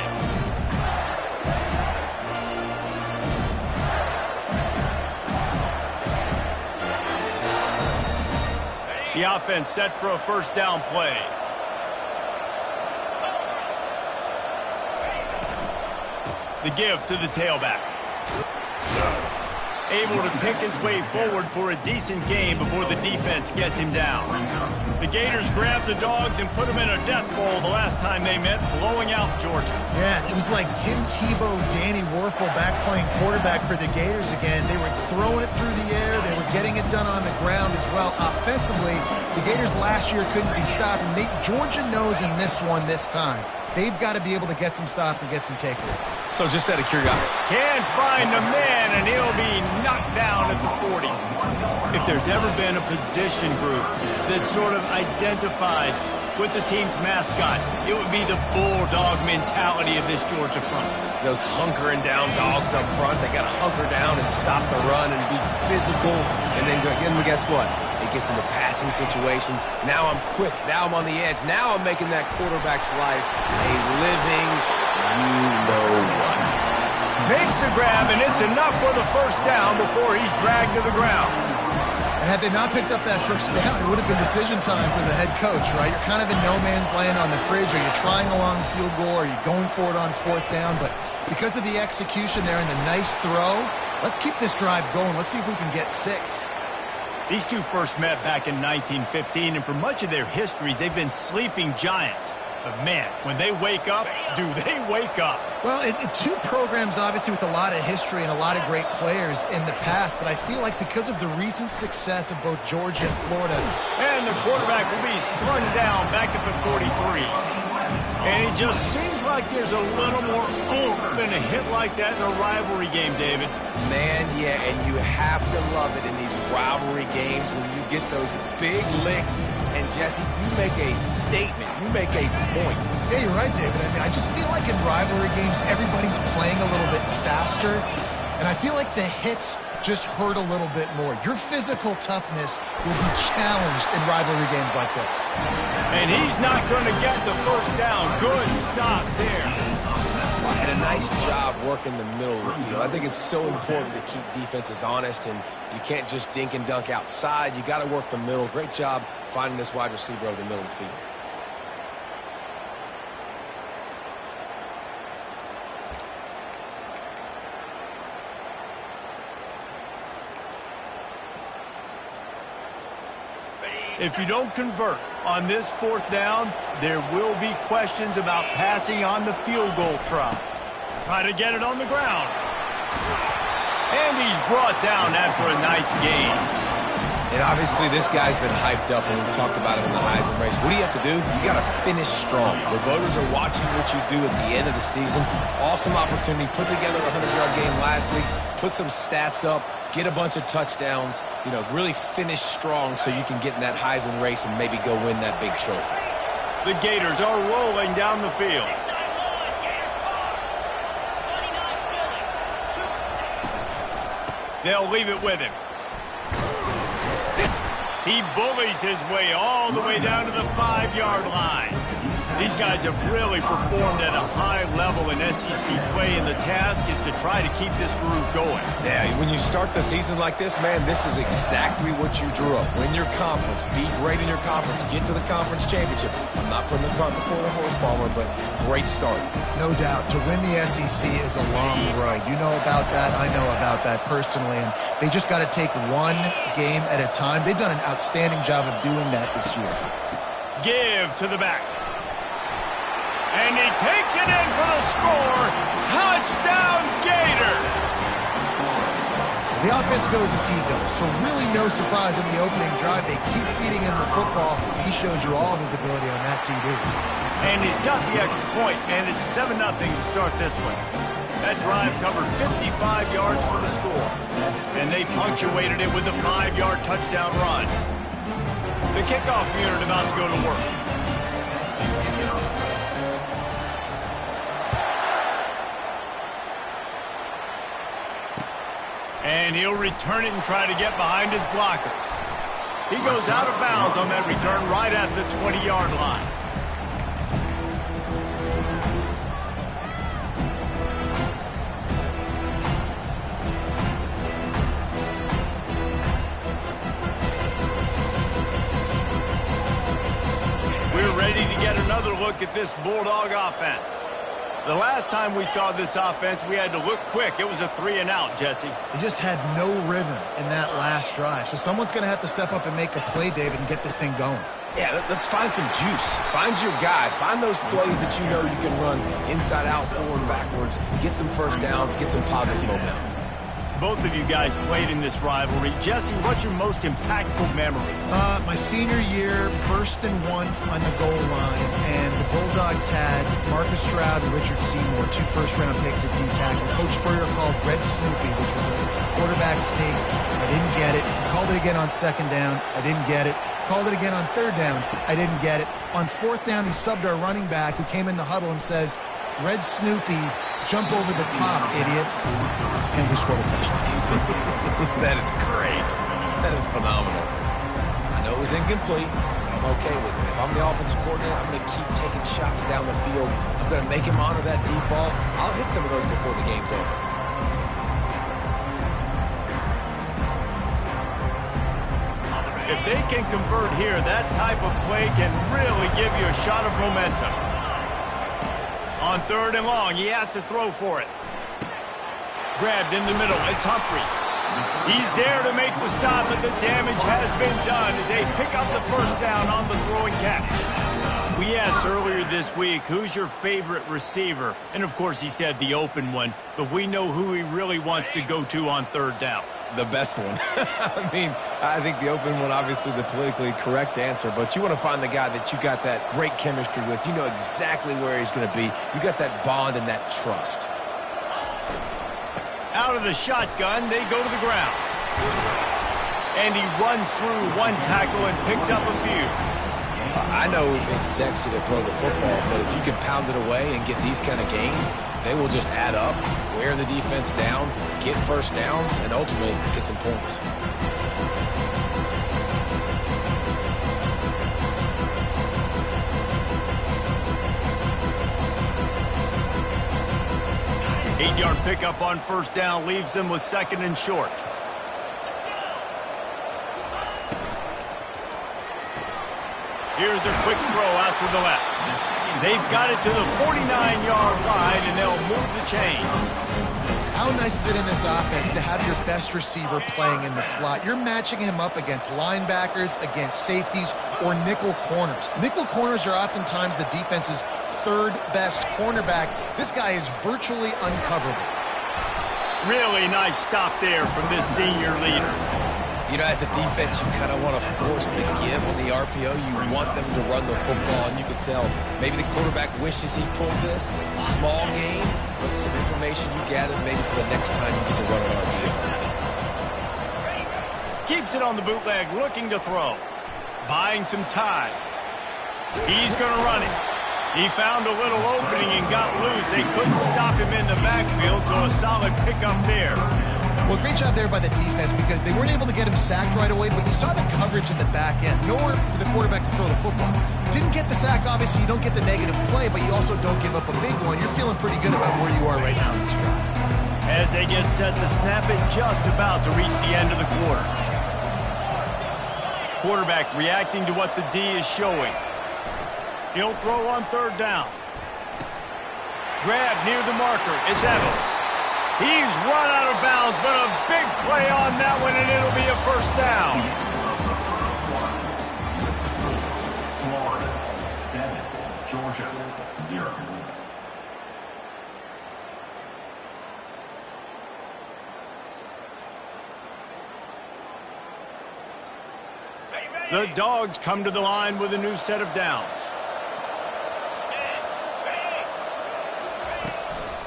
A: The offense set for a first down play. The give to the tailback. Able to pick his way forward for a decent gain before the defense gets him down. The Gators grabbed the Dogs and put them in a death bowl the last time they met, blowing out Georgia.
B: Yeah, it was like Tim Tebow, Danny Werfel back playing quarterback for the Gators again. They were throwing it through the air. They were getting it done on the ground as well. Offensively, the Gators last year couldn't be stopped. And Georgia knows in this one this time. They've got to be able to get some stops and get some takeaways.
C: So just out of curiosity.
A: Can't find the man, and he'll be knocked down at the 40. If there's ever been a position group that sort of identifies with the team's mascot, it would be the bulldog mentality of this Georgia front.
C: Those hunkering down dogs up front, they got to hunker down and stop the run and be physical. And then guess what? It gets into passing situations. Now I'm quick. Now I'm on the edge. Now I'm making that quarterback's life a living you-know-what.
A: Makes the grab, and it's enough for the first down before he's dragged to the ground.
B: And had they not picked up that first down, it would have been decision time for the head coach, right? You're kind of in no man's land on the fridge. Are you trying a long field goal? Are you going for it on 4th down? But because of the execution there and the nice throw, let's keep this drive going. Let's see if we can get 6.
A: These two first met back in 1915, and for much of their histories, they've been sleeping giants. But, man, when they wake up, do they wake up?
B: Well, two programs, obviously, with a lot of history and a lot of great players in the past, but I feel like because of the recent success of both Georgia and Florida.
A: And the quarterback will be slung down back at the 43. And it just seems like there's a little more oomph than a hit like that in a rivalry game, David.
C: Man, yeah, and you have to love it in these rivalry games when you get those big licks. And, Jesse, you make a statement. You make a point.
B: Yeah, you're right, David. I mean, I just feel like in rivalry games, everybody's playing a little bit faster. And I feel like the hits just hurt a little bit more. Your physical toughness will be challenged in rivalry games like this.
A: And he's not going to get the first down. Good stop there.
C: And a nice job working the middle of the field. I think it's so important to keep defenses honest, and you can't just dink and dunk outside. You got to work the middle. Great job finding this wide receiver over the middle of the field.
A: If you don't convert on this fourth down, there will be questions about passing on the field goal try. Try to get it on the ground. And he's brought down after a nice gain.
C: And obviously this guy's been hyped up, and we've talked about it in the Heisman race. What do you have to do? You got to finish strong. The voters are watching what you do at the end of the season. Awesome opportunity. Put together a 100-yard game last week. Put some stats up. Get a bunch of touchdowns. You know, really finish strong so you can get in that Heisman race and maybe go win that big trophy.
A: The Gators are rolling down the field. They'll leave it with him. He bullies his way all the way down to the 5-yard line. These guys have really performed at a high level in SEC play, and the task is to try to keep this groove going.
C: Yeah, when you start the season like this, man, this is exactly what you drew up. Win your conference, be great in your conference, get to the conference championship. I'm not putting the cart before the horse, Palmer, but great start.
B: No doubt. To win the SEC is a long road. You know about that. I know about that personally. And they just got to take one game at a time. They've done an outstanding job of doing that this year.
A: Give to the back. And he takes it in for the score. Touchdown, Gators!
B: The offense goes as he goes, so really no surprise in the opening drive. They keep feeding him the football. He shows you all of his ability on that TD.
A: And he's got the extra point, and it's 7-0 to start this one. That drive covered 55 yards for the score, and they punctuated it with a 5-yard touchdown run. The kickoff unit about to go to work. And he'll return it and try to get behind his blockers. He goes out of bounds on that return right at the 20-yard line. We're ready to get another look at this Bulldog offense. The last time we saw this offense, we had to look quick. It was a 3-and-out, Jesse.
B: They just had no rhythm in that last drive. So someone's going to have to step up and make a play, David, and get this thing going.
C: Yeah, let's find some juice. Find your guy. Find those plays that you know you can run inside out, forward, backwards. Get some first downs. Get some positive momentum.
A: Both of you guys played in this rivalry. Jesse, what's your most impactful memory?
B: My senior year, 1st and 1 on the goal line, and the Bulldogs had Marcus Stroud and Richard Seymour, 2 first-round picks at D-tackle. Coach Spurrier called Red Snoopy, which was a quarterback sneak. I didn't get it. Called it again on 2nd down. I didn't get it. Called it again on 3rd down. I didn't get it. On 4th down, he subbed our running back, who came in the huddle and says, Red Snoopy, jump over the top, idiot. And we scored a touchdown.
C: That is great. That is phenomenal. I know it was incomplete, but I'm okay with it. If I'm the offensive coordinator, I'm going to keep taking shots down the field. I'm going to make him honor that deep ball. I'll hit some of those before the game's over.
A: If they can convert here, that type of play can really give you a shot of momentum. On 3rd and long, he has to throw for it. Grabbed in the middle, it's Humphries. He's there to make the stop, but the damage has been done as they pick up the first down on the throwing catch. We asked earlier this week, who's your favorite receiver? And, of course, he said the open one. But we know who he really wants to go to on third down.
C: The best one. I mean, I think the open one, obviously the politically correct answer, but you want to find the guy that you got that great chemistry with. You know exactly where he's going to be. You got that bond and that trust.
A: Out of the shotgun, they go to the ground. And he runs through one tackle and picks up a few.
C: I know it's sexy to throw the football, but if you can pound it away and get these kind of gains, they will just add up, wear the defense down, get first downs, and ultimately get some points.
A: Eight-yard pickup on first down leaves them with second and short. Here's a quick throw out to the left. They've got it to the 49-yard line, and they'll move the chains.
B: How nice is it in this offense to have your best receiver playing in the slot? You're matching him up against linebackers, against safeties, or nickel corners. Nickel corners are oftentimes the defense's third best cornerback. This guy is virtually uncoverable.
A: Really nice stop there from this senior leader.
C: You know, as a defense, you kind of want to force the give on the RPO. You want them to run the football, and you can tell maybe the quarterback wishes he pulled this. Small gain, but some information you gather maybe for the next time you get to run an RPO.
A: Keeps it on the bootleg, looking to throw. Buying some time. He's going to run it. He found a little opening and got loose. They couldn't stop him in the backfield, so a solid pickup there.
B: Well, great job there by the defense because they weren't able to get him sacked right away, but you saw the coverage in the back end. Nowhere for the quarterback to throw the football. Didn't get the sack, obviously. You don't get the negative play, but you also don't give up a big one. You're feeling pretty good about where you are right now in this drive.
A: As they get set to snap it, just about to reach the end of the quarter. Quarterback reacting to what the D is showing. He'll throw on third down. Grab near the marker. It's Evans. He's run out of bounds, but a big play on that one, and it'll be a first down.
D: Florida 7, Georgia 0.
A: The Dogs come to the line with a new set of downs.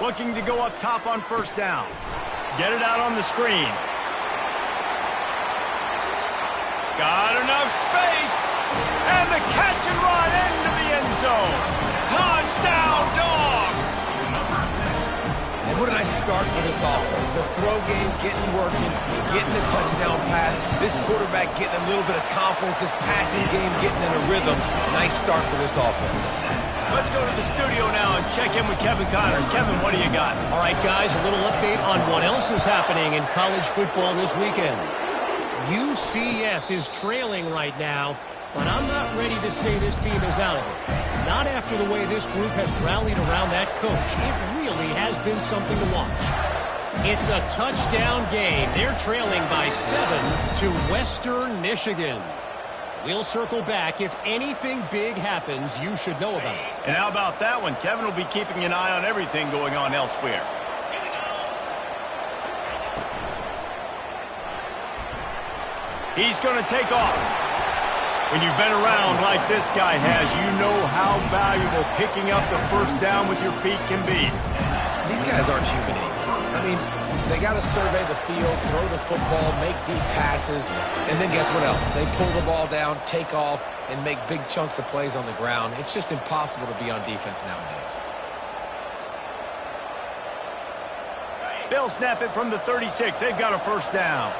A: Looking to go up top on first down. Get it out on the screen. Got enough space. And the catch and run into the end zone. Touchdown, Dogs!
C: And what a nice start for this offense. The throw game getting working, getting the touchdown pass. This quarterback getting a little bit of confidence. This passing game getting in a rhythm. Nice start for this offense.
A: Let's go to the studio now and check in with Kevin Connors. Kevin, what do you got?
F: All right, guys, a little update on what else is happening in college football this weekend. UCF is trailing right now, but I'm not ready to say this team is out of it. Not after the way this group has rallied around that coach. It really has been something to watch. It's a touchdown game. They're trailing by 7 to Western Michigan. We'll circle back. If anything big happens, you should know about it.
A: And how about that one? Kevin will be keeping an eye on everything going on elsewhere. He's going to take off. When you've been around like this guy has, you know how valuable picking up the first down with your feet can be.
C: These guys aren't human anymore. I mean, they got to survey the field, throw the football, make deep passes, and then guess what else? They pull the ball down, take off, and make big chunks of plays on the ground. It's just impossible to be on defense nowadays.
A: They'll snap it from the 36. They've got a first down.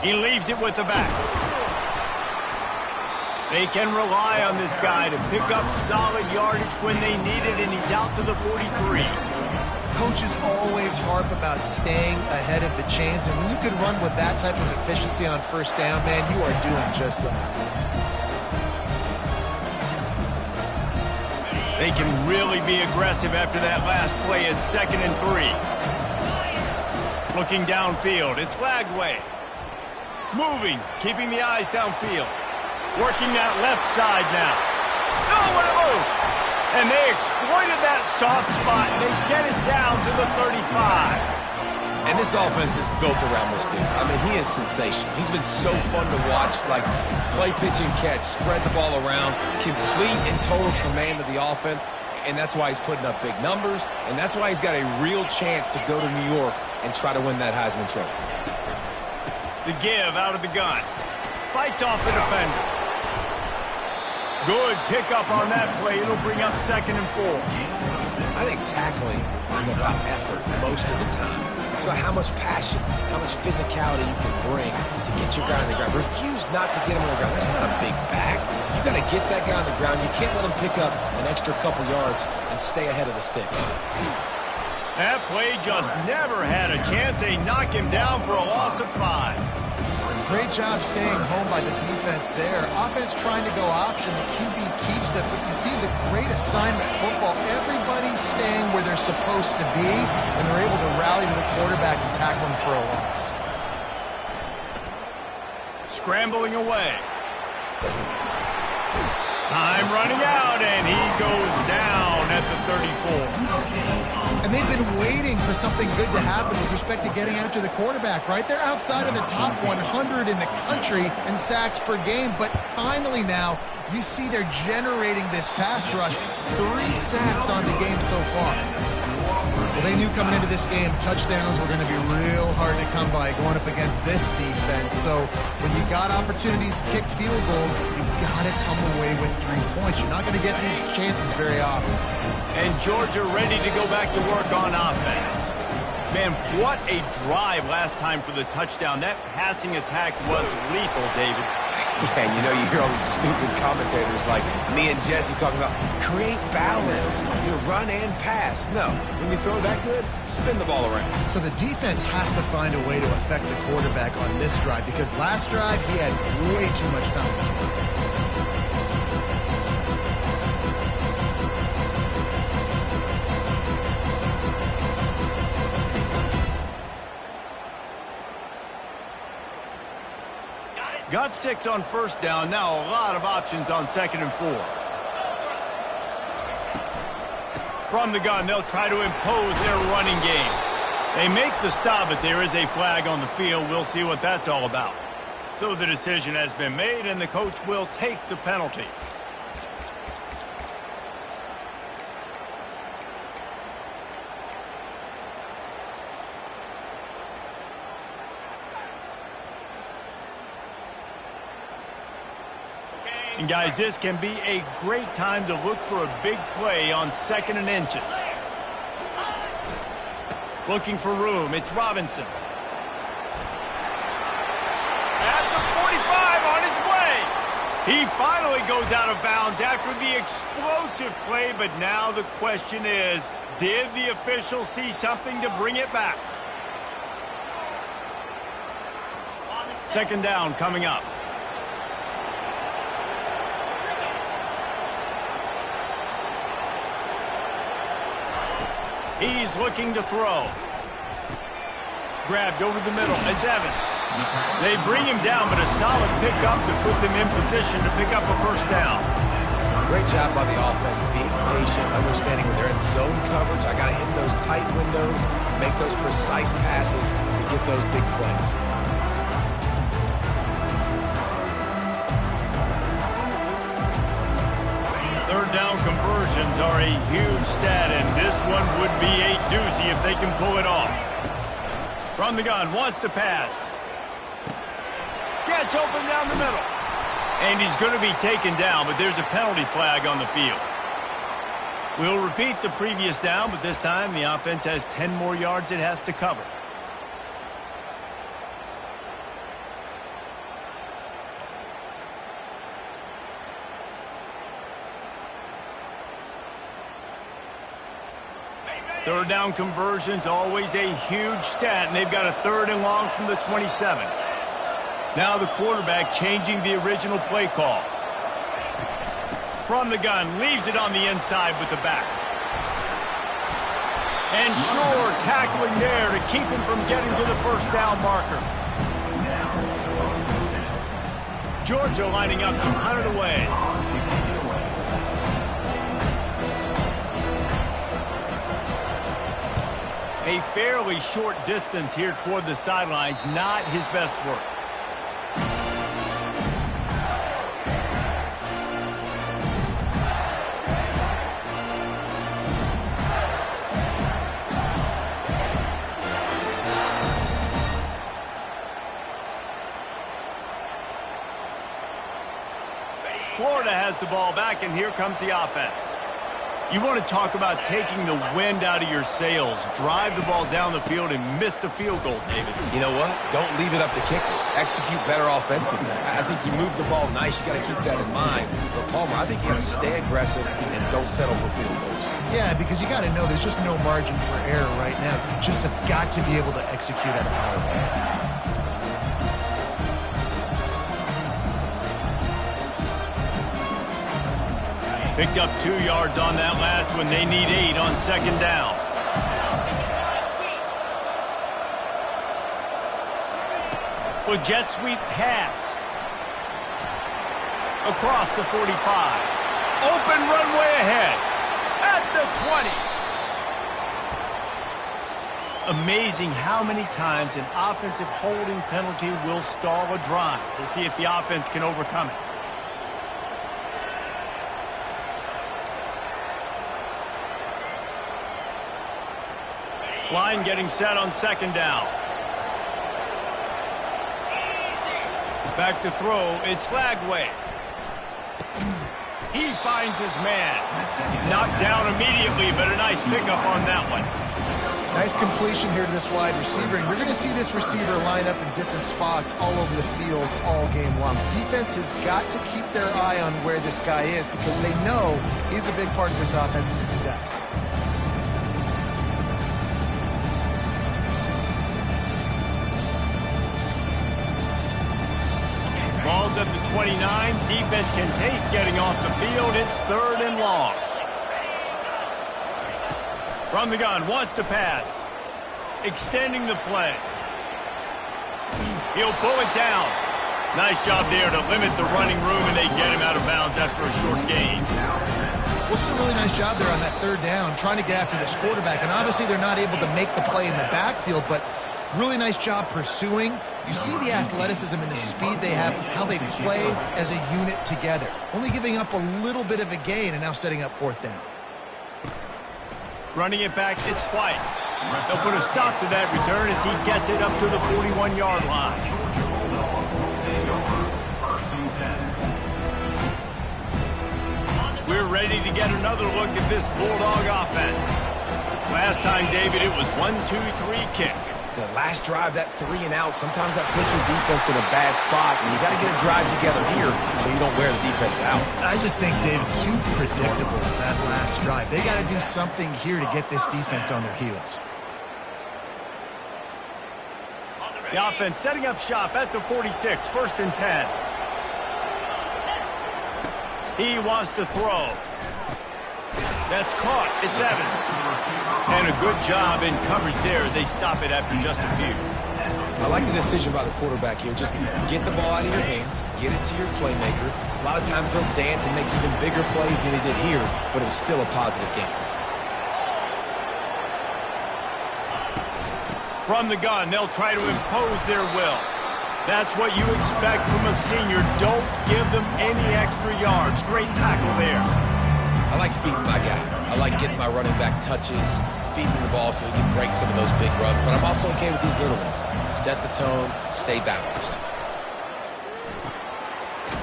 A: He leaves it with the back. They can rely on this guy to pick up solid yardage when they need it, and he's out to the 43.
B: Coaches always harp about staying ahead of the chains, and when you can run with that type of efficiency on first down, man, you are doing just that.
A: They can really be aggressive after that last play at 2nd and 3. Looking downfield, it's Lagway. Moving, keeping the eyes downfield. Working that left side now. Oh, what a move! And they exploited that soft spot, and they get it down to the 35.
C: And this offense is built around this dude. I mean, he is sensational. He's been so fun to watch, like play, pitch, and catch, spread the ball around, complete and total command of the offense, and that's why he's putting up big numbers, and that's why he's got a real chance to go to New York and try to win that Heisman Trophy.
A: The give out of the gun. Fights off the defender. Good pickup on that play. It'll bring up 2nd and 4.
C: I think tackling is about effort most of the time. It's about how much passion, how much physicality you can bring to get your guy on the ground. Refuse not to get him on the ground. That's not a big back. You got to get that guy on the ground. You can't let him pick up an extra couple yards and stay ahead of the sticks.
A: That play just never had a chance. They knock him down for a loss of 5.
B: Great job staying home by the defense there. Offense trying to go option. The QB keeps it, but you see the great assignment football. Everybody's staying where they're supposed to be, and they're able to rally to the quarterback and tackle him for a loss.
A: Scrambling away. Time running out, and he goes down at the 34.
B: And they've been waiting for something good to happen with respect to getting after the quarterback, right? They're outside of the top 100 in the country in sacks per game, but finally now you see they're generating this pass rush. 3 sacks on the game so far. Well, they knew coming into this game touchdowns were going to be real hard to come by going up against this defense. So when you got opportunities to kick field goals, you've got to come away with 3 points. You're not going to get these chances very often.
A: And Georgia ready to go back to work on offense. Man, what a drive last time for the touchdown. That passing attack was lethal, David.
C: Yeah, and you know, you hear all these stupid commentators like me and Jesse talking about create balance, run and pass. No, when you throw that good, spin the ball around.
B: So the defense has to find a way to affect the quarterback on this drive, because last drive he had way too much time.
A: Got 6 on 1st down. Now a lot of options on 2nd and 4. From the gun, they'll try to impose their running game. They make the stop, but there is a flag on the field. We'll see what that's all about. So the decision has been made, and the coach will take the penalty. And guys, this can be a great time to look for a big play on 2nd and inches. Looking for room, it's Robinson. At the 45 on his way. He finally goes out of bounds after the explosive play, but now the question is, did the official see something to bring it back? 2nd down coming up. He's looking to throw. Grabbed over the middle. It's Evans. They bring him down, but a solid pickup to put them in position to pick up a 1st down.
C: Great job by the offense, being patient, understanding when they're in zone coverage. I got to hit those tight windows, make those precise passes to get those big plays.
A: Third down conversions are a huge stat, and this one would be a doozy if they can pull it off. From the gun, wants to pass. Gets open down the middle. And he's going to be taken down, but there's a penalty flag on the field. We'll repeat the previous down, but this time the offense has 10 more yards it has to cover. Third down conversions, always a huge stat, and they've got a 3rd and long from the 27. Now the quarterback changing the original play call. From the gun, leaves it on the inside with the back. And sure, tackling there to keep him from getting to the 1st down marker. Georgia lining up to punt it away. A fairly short distance here toward the sidelines, not his best work. Florida has the ball back, and here comes the offense. You want to talk about taking the wind out of your sails. Drive the ball down the field and miss the field goal, David.
C: You know what? Don't leave it up to kickers. Execute better offensively. I think you move the ball nice. You got to keep that in mind. But Palmer, I think you got to stay aggressive and don't settle for field goals.
B: Yeah, because you got to know there's just no margin for error right now. You just have got to be able to execute at a higher level.
A: Picked up 2 yards on that last one. They need 8 on second down. For jet sweep pass. Across the 45. Open runway ahead. At the 20. Amazing how many times an offensive holding penalty will stall a drive. We'll see if the offense can overcome it. Line getting set on second down. Back to throw. It's Flagway. He finds his man. Knocked down immediately, but a nice pickup on that one.
B: Nice completion here to this wide receiver, and you're going to see this receiver line up in different spots all over the field all game long. Defense has got to keep their eye on where this guy is because they know he's a big part of this offense's success.
A: Ball's at the 29. Defense can taste getting off the field. It's 3rd and long. From the gun, wants to pass. Extending the play. He'll pull it down. Nice job there to limit the running room, and they get him out of bounds after a short gain.
B: Well, it's a really nice job there on that 3rd down, trying to get after this quarterback. And obviously they're not able to make the play in the backfield, but really nice job pursuing. You see the athleticism and the speed they have, how they play as a unit together. Only giving up a little bit of a gain and now setting up 4th down.
A: Running it back, it's White. They'll put a stop to that return as he gets it up to the 41-yard line. We're ready to get another look at this Bulldog offense. Last time, David, it was 1-2-3 kick.
C: The last drive, that 3 and out, sometimes that puts your defense in a bad spot, and you got to get a drive together here so you don't wear the defense out.
B: I just think, David, too predictable that last drive. They got to do something here to get this defense on their heels.
A: The offense setting up shop at the 46, 1st and 10. He wants to throw. That's caught. It's Evans. And a good job in coverage there as they stop it after just a few.
C: I like the decision by the quarterback here. Just get the ball out of your hands, get it to your playmaker. A lot of times they'll dance and make even bigger plays than he did here, but it was still a positive game.
A: From the gun, they'll try to impose their will. That's what you expect from a senior. Don't give them any extra yards. Great tackle there.
C: I like feeding my guy. I like getting my running back touches, feeding the ball so he can break some of those big runs. But I'm also okay with these little ones. Set the tone, stay balanced.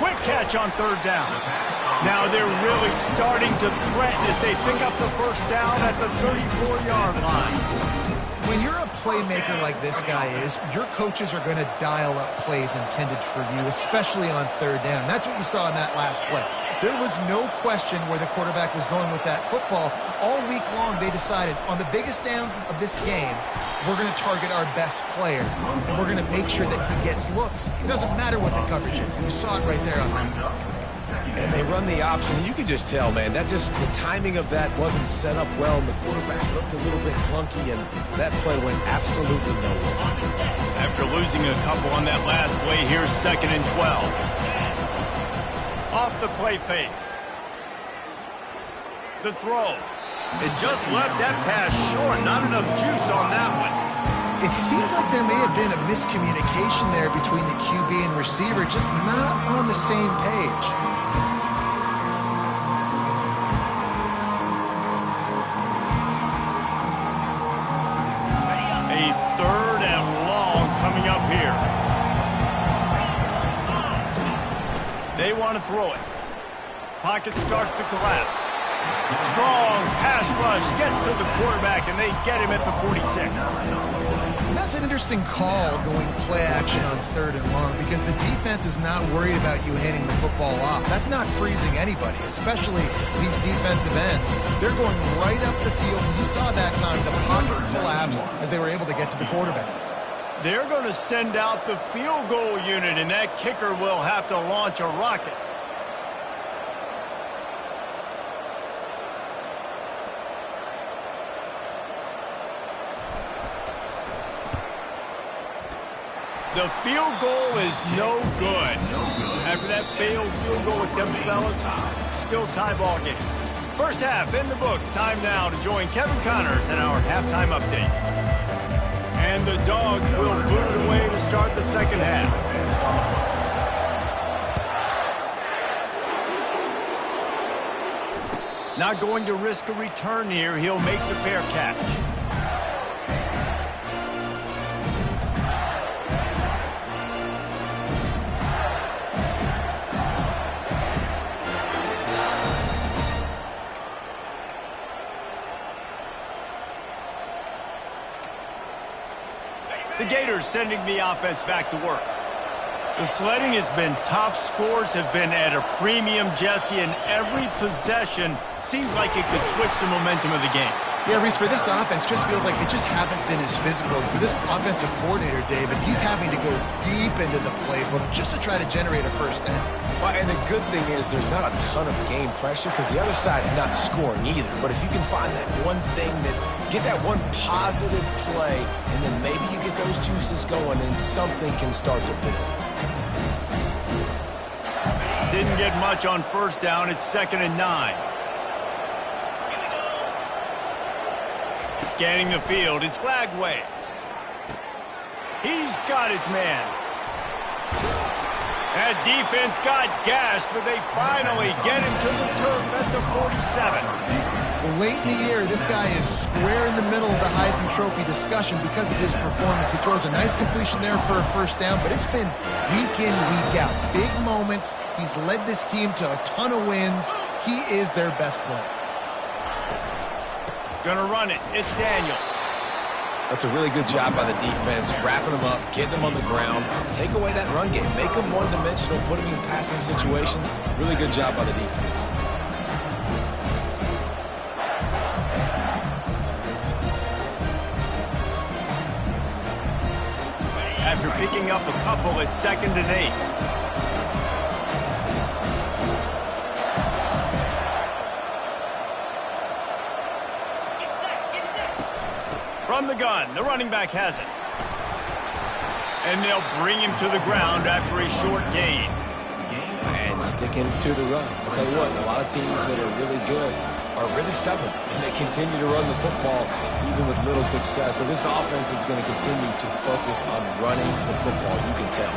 A: Quick catch on 3rd down. Now they're really starting to threaten as they pick up the 1st down at the 34-yard line.
B: When you're a playmaker like this guy is, your coaches are going to dial up plays intended for you, especially on 3rd down. That's what you saw in that last play. There was no question where the quarterback was going with that football. All week long, they decided on the biggest downs of this game, we're going to target our best player, and we're going to make sure that he gets looks. It doesn't matter what the coverage is. You saw it right there on that.
C: And they run the option, and you can just tell, man, that just, the timing of that wasn't set up well, and the quarterback looked a little bit clunky, and that play went absolutely nowhere.
A: After losing a couple on that last play, here's 2nd and 12. Off the play fake. The throw. It just left that pass short. Not enough juice on that one.
B: It seemed like there may have been a miscommunication there between the QB and receiver, just not on the same page.
A: A 3rd and long coming up here. They want to throw it. Pocket starts to collapse. Strong pass rush gets to the quarterback, and they get him at the 46.
B: That's an interesting call, going play action on 3rd and long, because the defense is not worried about you handing the football off. That's not freezing anybody, especially these defensive ends. They're going right up the field. You saw that time the pocket collapse as they were able to get to the quarterback.
A: They're going to send out the field goal unit, and that kicker will have to launch a rocket. The field goal is no good. After that failed field goal attempt, fellas, still tie ball game. First half in the books. Time now to join Kevin Connors in our halftime update. And the Dogs will boot it away to start the second half. Not going to risk a return here. He'll make the fair catch. The Gators sending the offense back to work. The sledding has been tough. Scores have been at a premium, Jesse, and every possession seems like it could switch the momentum of the game.
B: Yeah, Reese, for this offense, just feels like they just haven't been as physical. For this offensive coordinator, David, he's having to go deep into the playbook just to try to generate a first down.
C: Well, and the good thing is there's not a ton of game pressure because the other side's not scoring either. But if you can find that one thing get that one positive play, and then maybe you get those juices going and something can start to build.
A: Didn't get much on first down. It's 2nd and 9. Scanning the field, it's Flagway. He's got his man. That defense got gashed, but they finally get him to the turf at the 47.
B: Well, late in the year, this guy is square in the middle of the Heisman Trophy discussion because of his performance. He throws a nice completion there for a first down, but it's been week in, week out. Big moments. He's led this team to a ton of wins. He is their best player.
A: Gonna run it. It's Daniels.
C: That's a really good job by the defense, wrapping them up, getting them on the ground, take away that run game, make them one-dimensional, put them in passing situations. Really good job by the defense.
A: After picking up a couple, it's 2nd and 8. From the gun, the running back has it. And they'll bring him to the ground after a short gain.
C: And sticking to the run. I'll tell you what, a lot of teams that are really good are really stubborn. And they continue to run the football even with little success. So this offense is going to continue to focus on running the football. You can tell.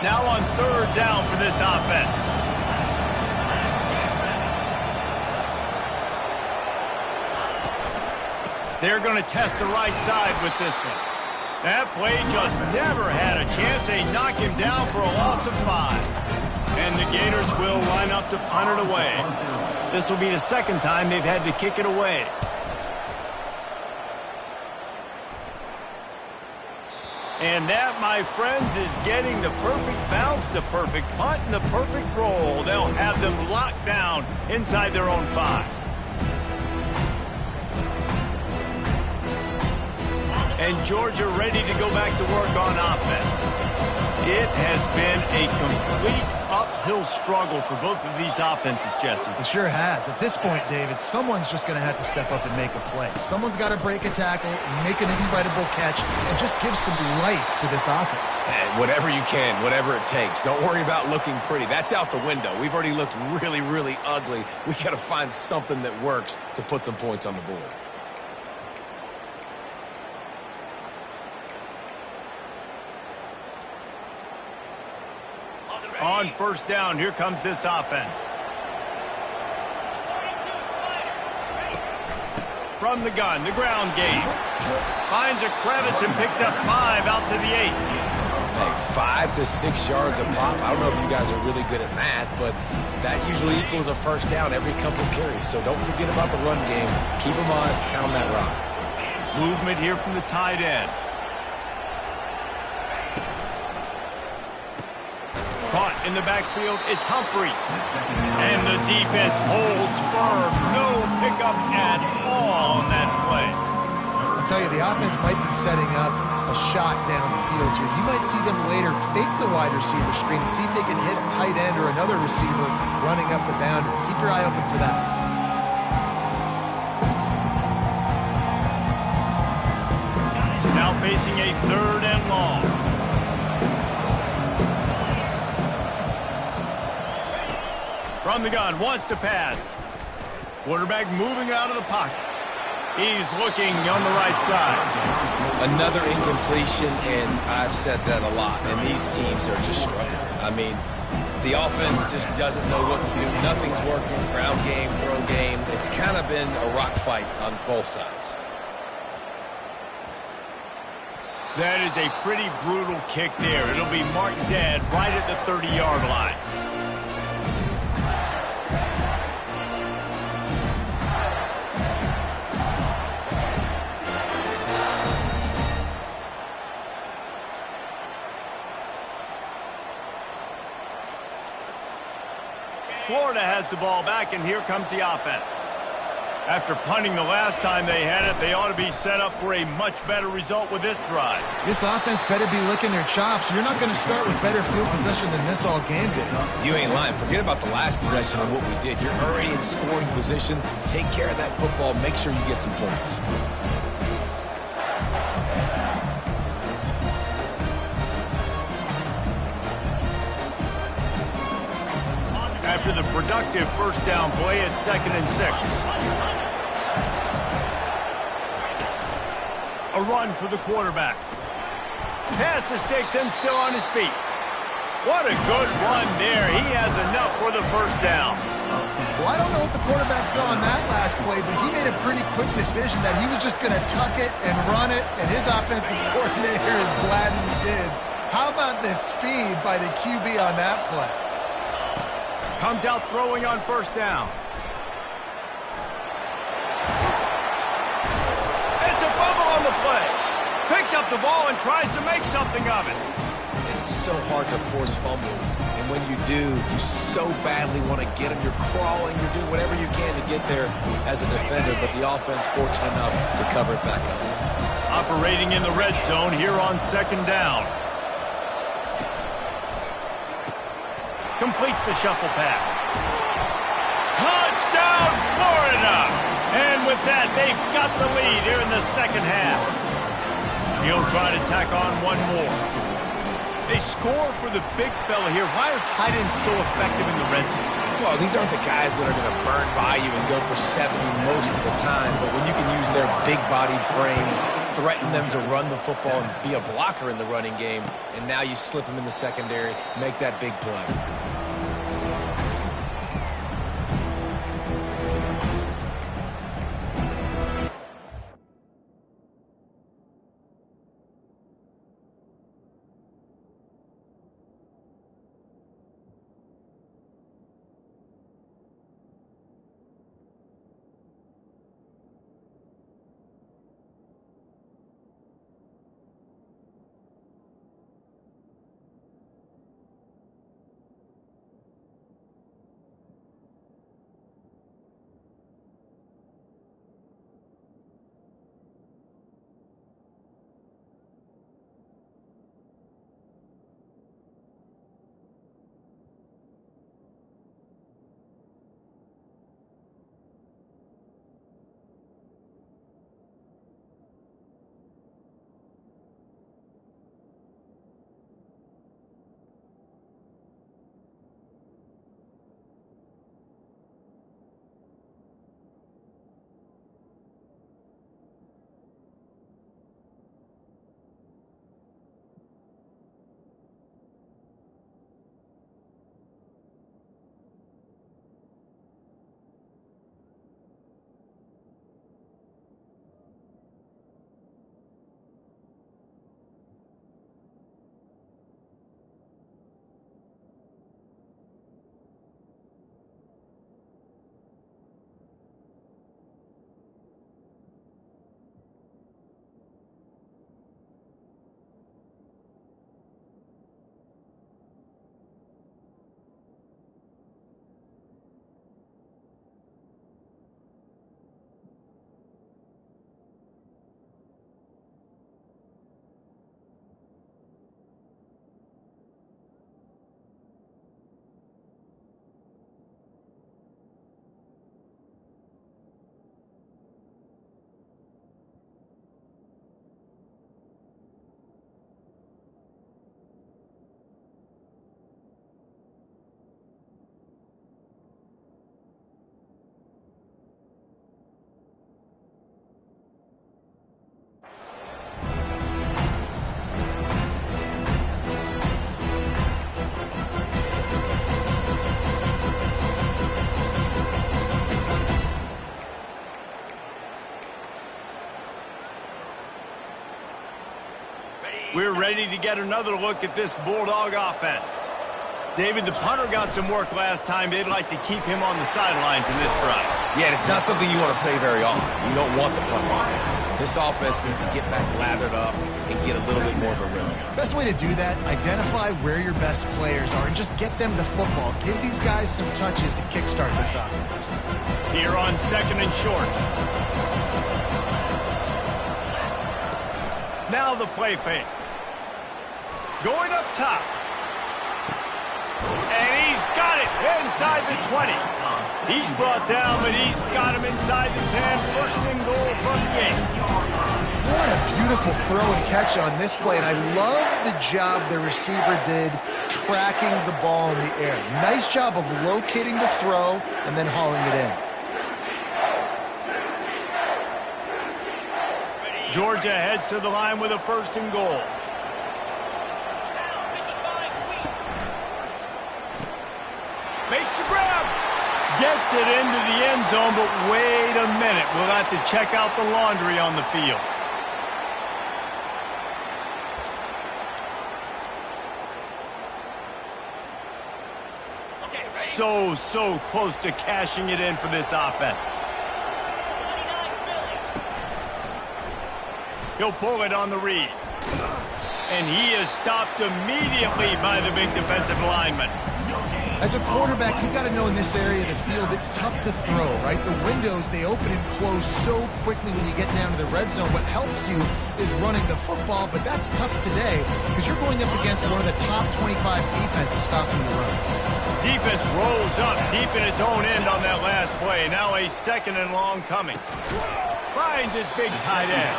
A: Now on 3rd down for this offense. They're going to test the right side with this one. That play just never had a chance. They knock him down for a loss of 5. And the Gators will line up to punt it away. This will be the 2nd time they've had to kick it away. And that, my friends, is getting the perfect bounce, the perfect punt, and the perfect roll. They'll have them locked down inside their own 5. And Georgia ready to go back to work on offense. It has been a complete uphill struggle for both of these offenses, Jesse.
B: It sure has. At this point, David, someone's just going to have to step up and make a play. Someone's got to break a tackle, make an incredible catch, and just give some life to this offense.
C: And whatever you can, whatever it takes. Don't worry about looking pretty. That's out the window. We've already looked really, really ugly. We got to find something that works to put some points on the board.
A: On first down, here comes this offense. From the gun, the ground game. Finds a crevice and picks up 5 out to the 8.
C: Hey, 5 to 6 yards a pop. I don't know if you guys are really good at math, but that usually equals a first down every couple carries. So don't forget about the run game. Keep them honest, pound that rock.
A: Movement here from the tight end. Caught in the backfield, it's Humphreys. And the defense holds firm. No pickup at all on that play.
B: I'll tell you, the offense might be setting up a shot down the field here. You might see them later fake the wide receiver screen and see if they can hit a tight end or another receiver running up the boundary. Keep your eye open for that.
A: Now facing a 3rd and long. From the gun, wants to pass. Quarterback moving out of the pocket. He's looking on the right side.
C: Another incompletion, and I've said that a lot, and these teams are just struggling. I mean, the offense just doesn't know what to do. Nothing's working. Ground game, throw game. It's kind of been a rock fight on both sides.
A: That is a pretty brutal kick there. It'll be marked dead right at the 30-yard line. Florida has the ball back, and here comes the offense. After punting the last time they had it, they ought to be set up for a much better result with this drive.
B: This offense better be licking their chops. You're not going to start with better field possession than this all game did.
C: You ain't lying. Forget about the last possession and what we did. You're already in scoring position. Take care of that football. Make sure you get some points.
A: After the productive first down play, it's 2nd and 6. A run for the quarterback. Pass to Sticks and still on his feet. What a good run there. He has enough for the first down.
B: Well, I don't know what the quarterback saw on that last play, but he made a pretty quick decision that he was just going to tuck it and run it, and his offensive coordinator is glad he did. How about the speed by the QB on that play?
A: Comes out throwing on first down. It's a fumble on the play. Picks up the ball and tries to make something of it.
C: It's so hard to force fumbles, and when you do, you so badly want to get them. You're crawling, you're doing whatever you can to get there as a defender, but the offense fortunate enough to cover it back up.
A: Operating in the red zone here on 2nd down. Completes the shuffle pass. Touchdown, Florida! And with that, they've got the lead here in the second half. He'll try to tack on one more. They score for the big fella here. Why are tight ends so effective in the red zone?
C: Well, these aren't the guys that are going to burn by you and go for 70 most of the time, but when you can use their big-bodied frames, threaten them to run the football and be a blocker in the running game, and now you slip them in the secondary, make that big play.
A: ready to get another look at this Bulldog offense. David, the punter got some work last time. They'd like to keep him on the sidelines in this drive.
C: Yeah, it's not something you want to say very often. You don't want the punter on there. This offense needs to get back lathered up and get a little bit more of a rhythm.
B: Best way to do that, identify where your best players are and just get them the football. Give these guys some touches to kickstart this offense.
A: Here on 2nd and short. Now the play fake. Going up top. And he's got it inside the 20. He's brought down, but he's got him inside the 10. First and goal from the 8.
B: What a beautiful throw and catch on this play. And I love the job the receiver did tracking the ball in the air. Nice job of locating the throw and then hauling it in.
A: Georgia heads to the line with a 1st and goal. Makes the grab. Gets it into the end zone, but wait a minute. We'll have to check out the laundry on the field. So close to cashing it in for this offense. He'll pull it on the read. And he is stopped immediately by the big defensive lineman.
B: As a quarterback, you've got to know in this area of the field, it's tough to throw, right? The windows, they open and close so quickly when you get down to the red zone. What helps you is running the football, but that's tough today because you're going up against one of the top 25 defenses stopping the run.
A: Defense rolls up deep in its own end on that last play. Now a 2nd and long coming. Finds his big tight end.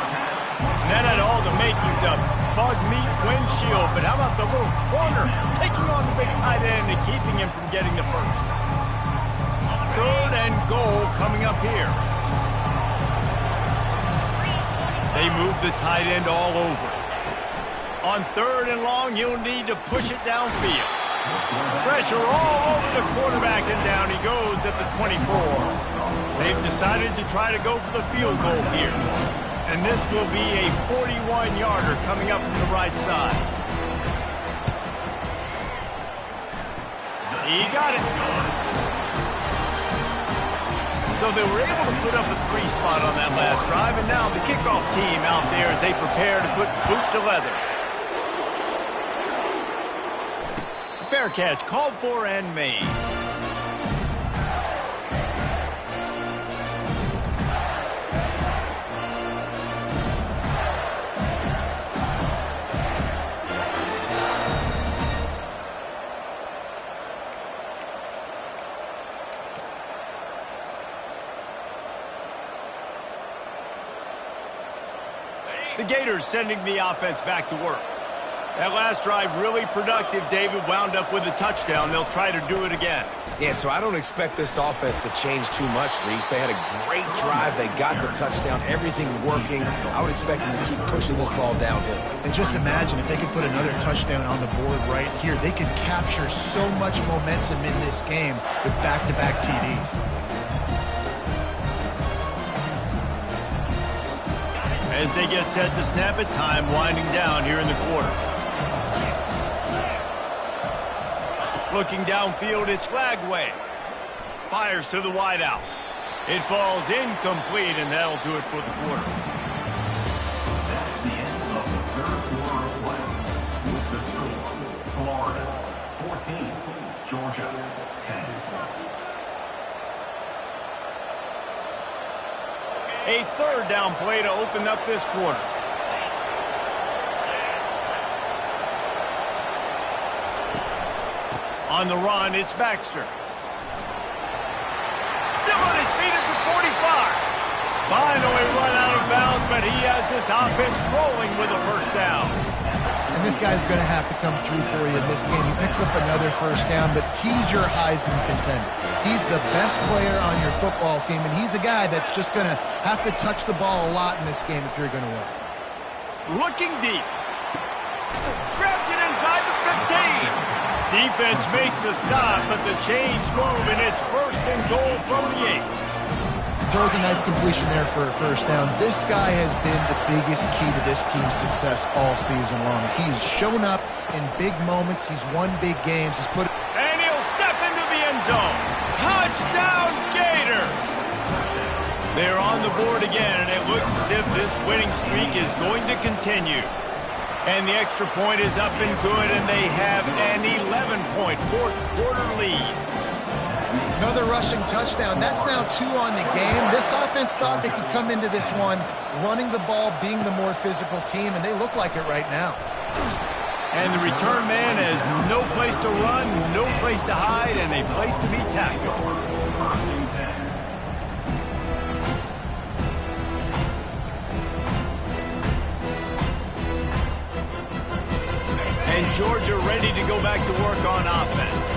A: And that had all the makings of bug meat windshield, but how about the little corner taking on the big tight end and keeping him from getting the first? 3rd and goal coming up here. They move the tight end all over. On 3rd and long, he'll need to push it downfield. Pressure all over the quarterback, and down he goes at the 24. They've decided to try to go for the field goal here. And this will be a 41-yarder coming up from the right side. He got it. So they were able to put up a 3 spot on that last drive, and now the kickoff team out there as they prepare to put boot to leather. Fair catch, called for and made. The Gators sending the offense back to work. That last drive really productive. David wound up with a touchdown. They'll try to do it again.
C: Yeah, so I don't expect this offense to change too much, Reese. They had a great drive. They got the touchdown. Everything working. I would expect them to keep pushing this ball downhill.
B: And just imagine if they could put another touchdown on the board right here. They could capture so much momentum in this game with back-to-back TDs.
A: As they get set to snap it, time winding down here in the quarter. Looking downfield, it's Lagway. Fires to the wideout. It falls incomplete, and that'll do it for the quarter.
D: That's the end of the 3rd quarter of play. With the score, Florida 14, Georgia 10.
A: A 3rd down play to open up this quarter. On the run, it's Baxter. Still on his feet at the 45. Finally run out of bounds, but he has this offense rolling with a 1st down.
B: And this guy's going to have to come through for you in this game. He picks up another 1st down, but he's your Heisman contender. He's the best player on your football team, and he's a guy that's just going to have to touch the ball a lot in this game if you're going to win.
A: Looking deep. Grabs it inside the 15. Defense makes a stop, but the chains move, and it's 1st and goal from the 8.
B: throws a nice completion there for a first down. This guy has been the biggest key to this team's success all season long. He's shown up in big moments. He's won big games. He's put.
A: And he'll step into the end zone. Touchdown, Gators! They're on the board again, and it looks as if this winning streak is going to continue. And the extra point is up and good, and they have an 11-point fourth-quarter lead.
B: Another rushing touchdown. That's now 2 on the game. This offense thought they could come into this one running the ball, being the more physical team, and they look like it right now.
A: And the return man has no place to run, no place to hide, and a place to be tackled. And Georgia ready to go back to work on offense.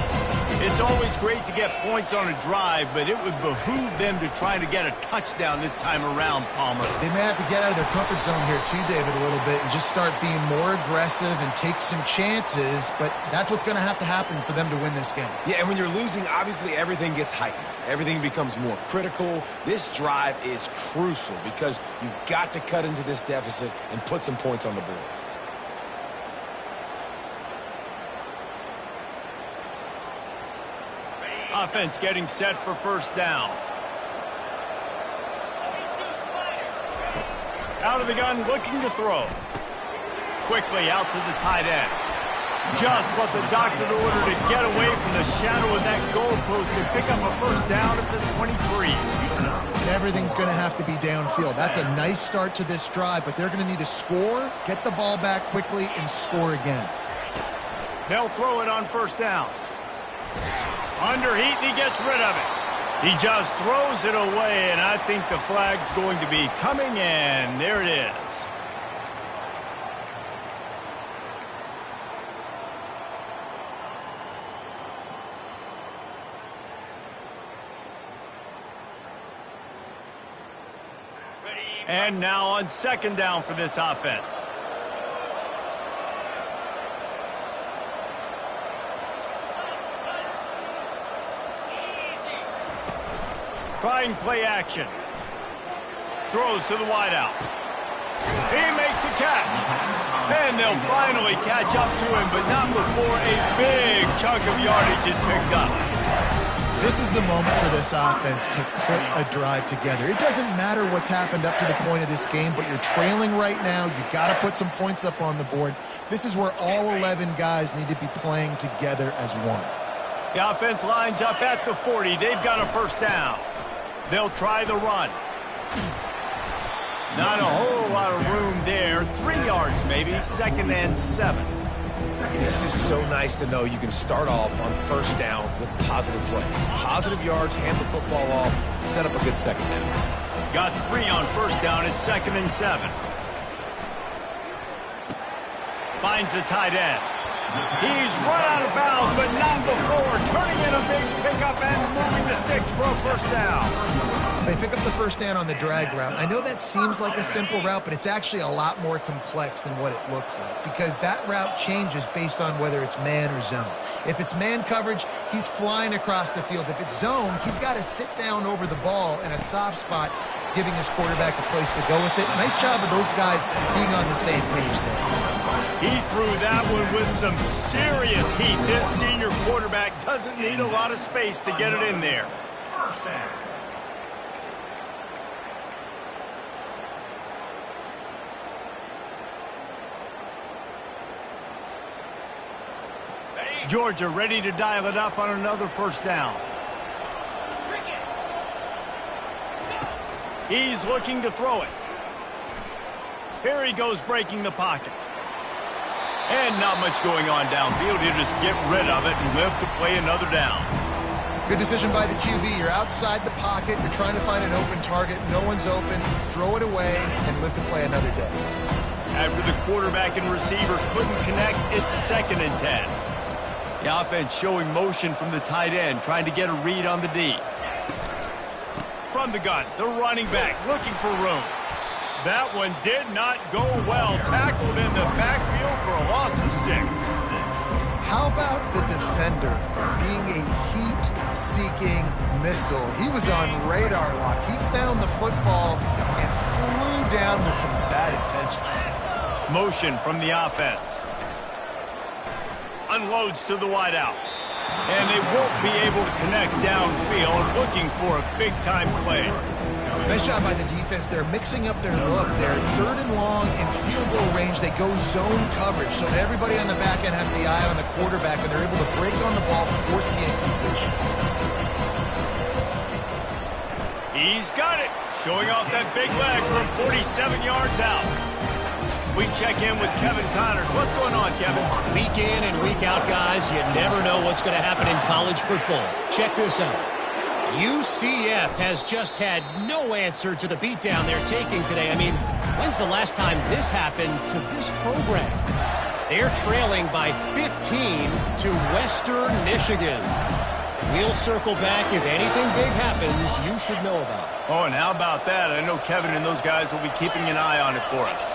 A: It's always great to get points on a drive, but it would behoove them to try to get a touchdown this time around, Palmer.
B: They may have to get out of their comfort zone here too, David, a little bit and just start being more aggressive and take some chances, but that's what's going to happen for them to win this game.
C: Yeah, and when you're losing, obviously everything gets heightened. Everything becomes more critical. This drive is crucial because you've got to cut into this deficit and put some points on the board.
A: Offense getting set for first down. Out of the gun, looking to throw. Quickly out to the tight end. Just what the doctor ordered to get away from the shadow of that goalpost and pick up a first down at the 23.
B: And everything's going to have to be downfield. That's a nice start to this drive, but they're going to need to score, get the ball back quickly, and score again.
A: They'll throw it on first down. Under heat, and he gets rid of it. He just throws it away, and I think the flag's going to be coming in. There it is. And now on second down for this offense. Trying play action. Throws to the wideout. He makes a catch. And they'll finally catch up to him, but not before a big chunk of yardage is picked up.
B: This is the moment for this offense to put a drive together. It doesn't matter what's happened up to the point of this game, but you're trailing right now. You've got to put some points up on the board. This is where all 11 guys need to be playing together as one.
A: The offense lines up at the 40. They've got a first down. They'll try the run. Not a whole lot of room there. 3 yards maybe, 2nd and 7.
C: This is so nice to know you can start off on first down with positive plays. Positive yards, hand the football off, set up a good second down.
A: Got 3 on first down at 2nd and 7. Finds the tight end. He's run out of bounds, but not before turning in a big pickup and moving the sticks for a first down.
B: They pick up the first down on the drag route. I know that seems like a simple route, but it's actually a lot more complex than what it looks like because that route changes based on whether it's man or zone. If it's man coverage, he's flying across the field. If it's zone, he's got to sit down over the ball in a soft spot, giving his quarterback a place to go with it. Nice job of those guys being on the same page there.
A: He threw that one with some serious heat. This senior quarterback doesn't need a lot of space to get it in there.
D: First down.
A: Georgia ready to dial it up on another first down. He's looking to throw it. Here he goes breaking the pocket. And not much going on downfield. He'll just get rid of it and live to play another down.
B: Good decision by the QB. You're outside the pocket. You're trying to find an open target. No one's open. Throw it away and live to play another day.
A: After the quarterback and receiver couldn't connect, it's 2nd and 10. The offense showing motion from the tight end, trying to get a read on the D. From the gun, the running back looking for room. That one did not go well. Tackled in the backfield for a loss of 6.
B: How about the defender being a heat-seeking missile? He was on radar lock. He found the football and flew down with some bad intentions.
A: Motion from the offense. Unloads to the wideout. And they won't be able to connect downfield, looking for a big-time play.
B: Nice job by the defense. They're mixing up their look. They're 3rd and long in field goal range. They go zone coverage, so everybody on the back end has the eye on the quarterback, and they're able to break on the ball, force the incompletion.
A: He's got it. Showing off that big leg from 47 yards out. We check in with Kevin Connors. What's going on, Kevin?
F: Week in and week out, guys, you never know what's going to happen in college football. Check this out. UCF has just had no answer to the beatdown they're taking today. I mean, when's the last time this happened to this program? They're trailing by 15 to Western Michigan. We'll circle back. If anything big happens, you should know about it.
A: Oh, and how about that? I know Kevin and those guys will be keeping an eye on it for us.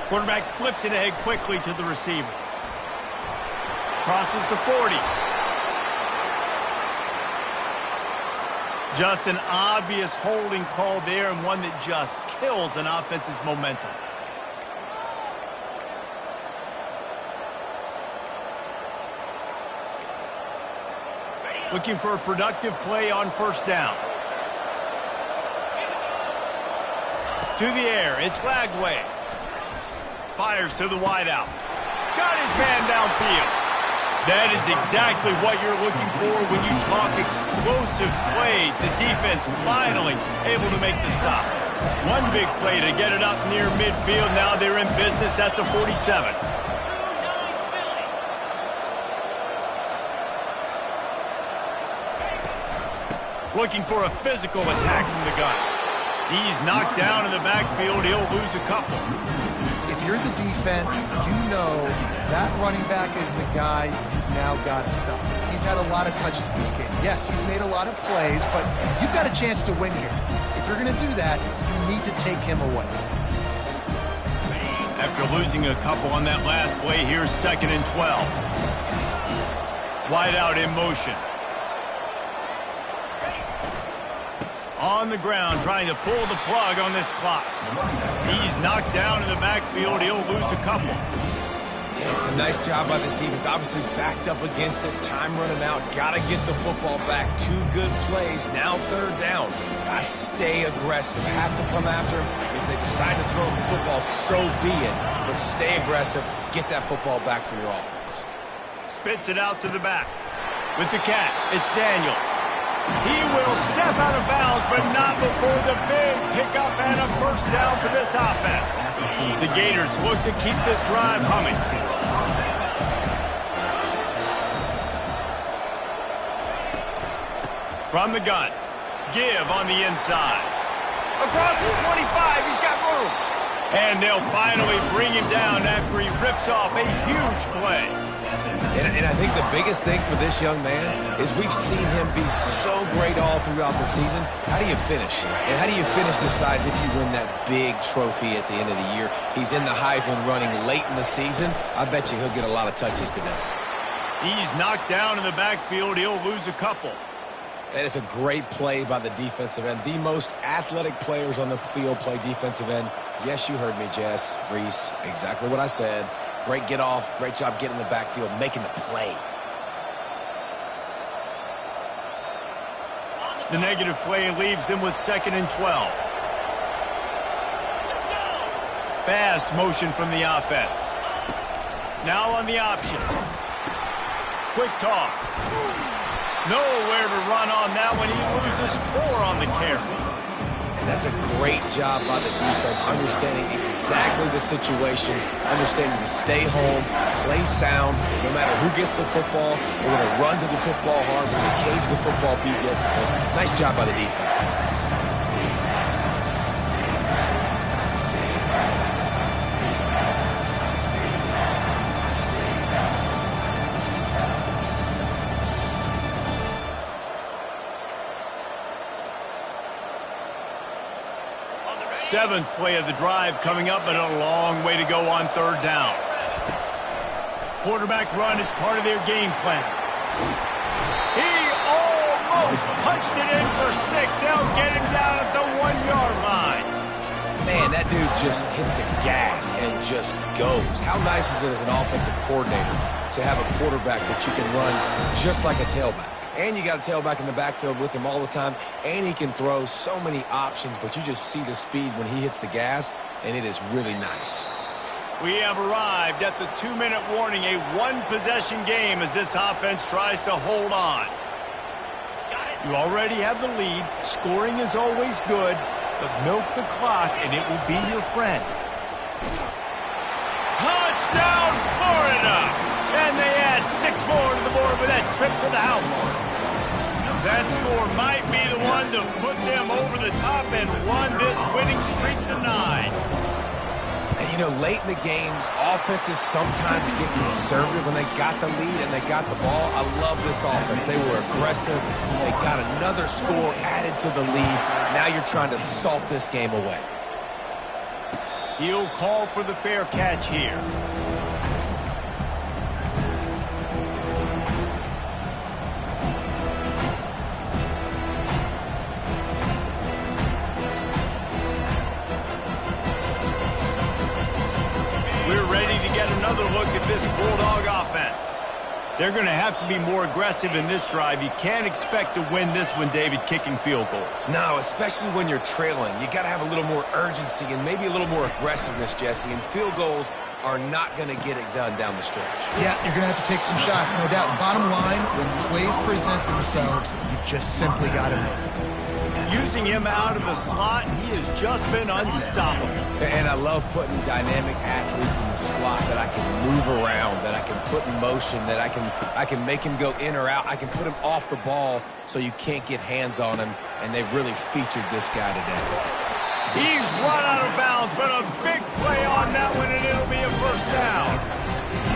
A: Quarterback flips it ahead quickly to the receiver. Crosses the 40. Just an obvious holding call there, and one that just kills an offense's momentum. Looking for a productive play on 1st down. To the air, it's Lagway. Fires to the wideout. Got his man downfield. That is exactly what you're looking for when you talk explosive plays. The defense finally able to make the stop. One big play to get it up near midfield. Now they're in business at the 47. Looking for a physical attack from the gun. He's knocked down in the backfield. He'll lose a couple.
B: If you're the defense, you know that running back is the guy you've now got to stop. He's had a lot of touches in this game. Yes, he's made a lot of plays, but you've got a chance to win here. If you're going to do that, you need to take him away.
A: After losing a couple on that last play, here's 2nd and 12. Wide out in motion. On the ground, trying to pull the plug on this clock. He's knocked down in the backfield. He'll lose a couple.
C: Yeah, it's a nice job by this defense. Obviously backed up against it. Time running out. Got to get the football back. 2 good plays. Now 3rd down. Got to stay aggressive. Have to come after him. If they decide to throw the football, so be it. But stay aggressive. Get that football back for your offense.
A: Spits it out to the back. With the catch, it's Daniels. He will step out of bounds, but not before the big pickup and a 1st down for this offense. The Gators look to keep this drive humming. From the gun, give on the inside. Across the 25, he's got room. And they'll finally bring him down after he rips off a huge play.
C: And I think the biggest thing for this young man is we've seen him be so great all throughout the season. How do you finish? And how do you finish decides if you win that big trophy at the end of the year. He's in the Heisman running late in the season. I bet you he'll get a lot of touches today.
A: He's knocked down in the backfield. He'll lose a couple.
C: That is a great play by the defensive end. The most athletic players on the field play defensive end. Yes, you heard me, Jess, Reese. Exactly what I said. Great get off. Great job getting in the backfield, making the play.
A: The negative play leaves them with 2nd and 12. Fast motion from the offense. Now on the option. Quick toss. Nowhere to run on that one. He loses 4 on the carry.
C: And that's a great job by the defense, understanding exactly the situation, understanding to stay home, play sound. No matter who gets the football, we're going to run to the football hard. We're going to cage the football, beat yes. Nice job by the defense.
A: 7th play of the drive coming up, but a long way to go on 3rd down. Quarterback run is part of their game plan. He almost punched it in for 6. They'll get him down at the 1-yard line.
C: Man, that dude just hits the gas and just goes. How nice is it as an offensive coordinator to have a quarterback that you can run just like a tailback? And you got a tailback in the backfield with him all the time, and he can throw so many options, but you just see the speed when he hits the gas, and it is really nice.
A: We have arrived at the 2-minute warning, a 1-possession game as this offense tries to hold on. You already have the lead. Scoring is always good, but milk the clock, and it will be your friend. Touchdown, Florida! And they add 6 more to the board with that trip to the house. That score might be the one to put them over the top and run this winning streak to 9.
C: And, you know, late in the games, offenses sometimes get conservative when they got the lead and they got the ball. I love this offense. They were aggressive. They got another score added to the lead. Now you're trying to salt this game away.
A: He'll call for the fair catch here. We're ready to get another look at this Bulldog offense. They're going to have to be more aggressive in this drive. You can't expect to win this one, David, kicking field goals.
C: No, especially when you're trailing. You got to have a little more urgency and maybe a little more aggressiveness, Jesse. And field goals are not going to get it done down the stretch.
B: Yeah, you're going to have to take some shots, no doubt. Bottom line, when plays present themselves, you've just simply got to make them.
A: Using him out of the slot, he has just been unstoppable.
C: And I love putting dynamic athletes in the slot that I can move around, that I can put in motion, that I can make him go in or out. I can put him off the ball so you can't get hands on him, and they've really featured this guy today.
A: He's run out of bounds, but a big play on that one, and it'll be a 1st down.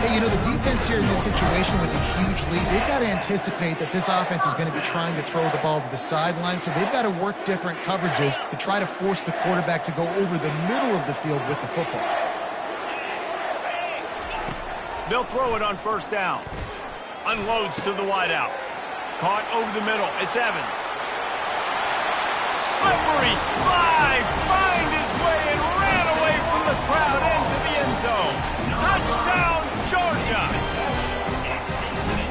B: Hey, you know, the defense here in this situation with a huge lead, they've got to anticipate that this offense is going to be trying to throw the ball to the sideline, so they've got to work different coverages to try to force the quarterback to go over the middle of the field with the football.
A: They'll throw it on 1st down. Unloads to the wideout. Caught over the middle. It's Evans. Slippery slide. Find his way and ran away from the crowd into the end zone. Touchdown, Georgia.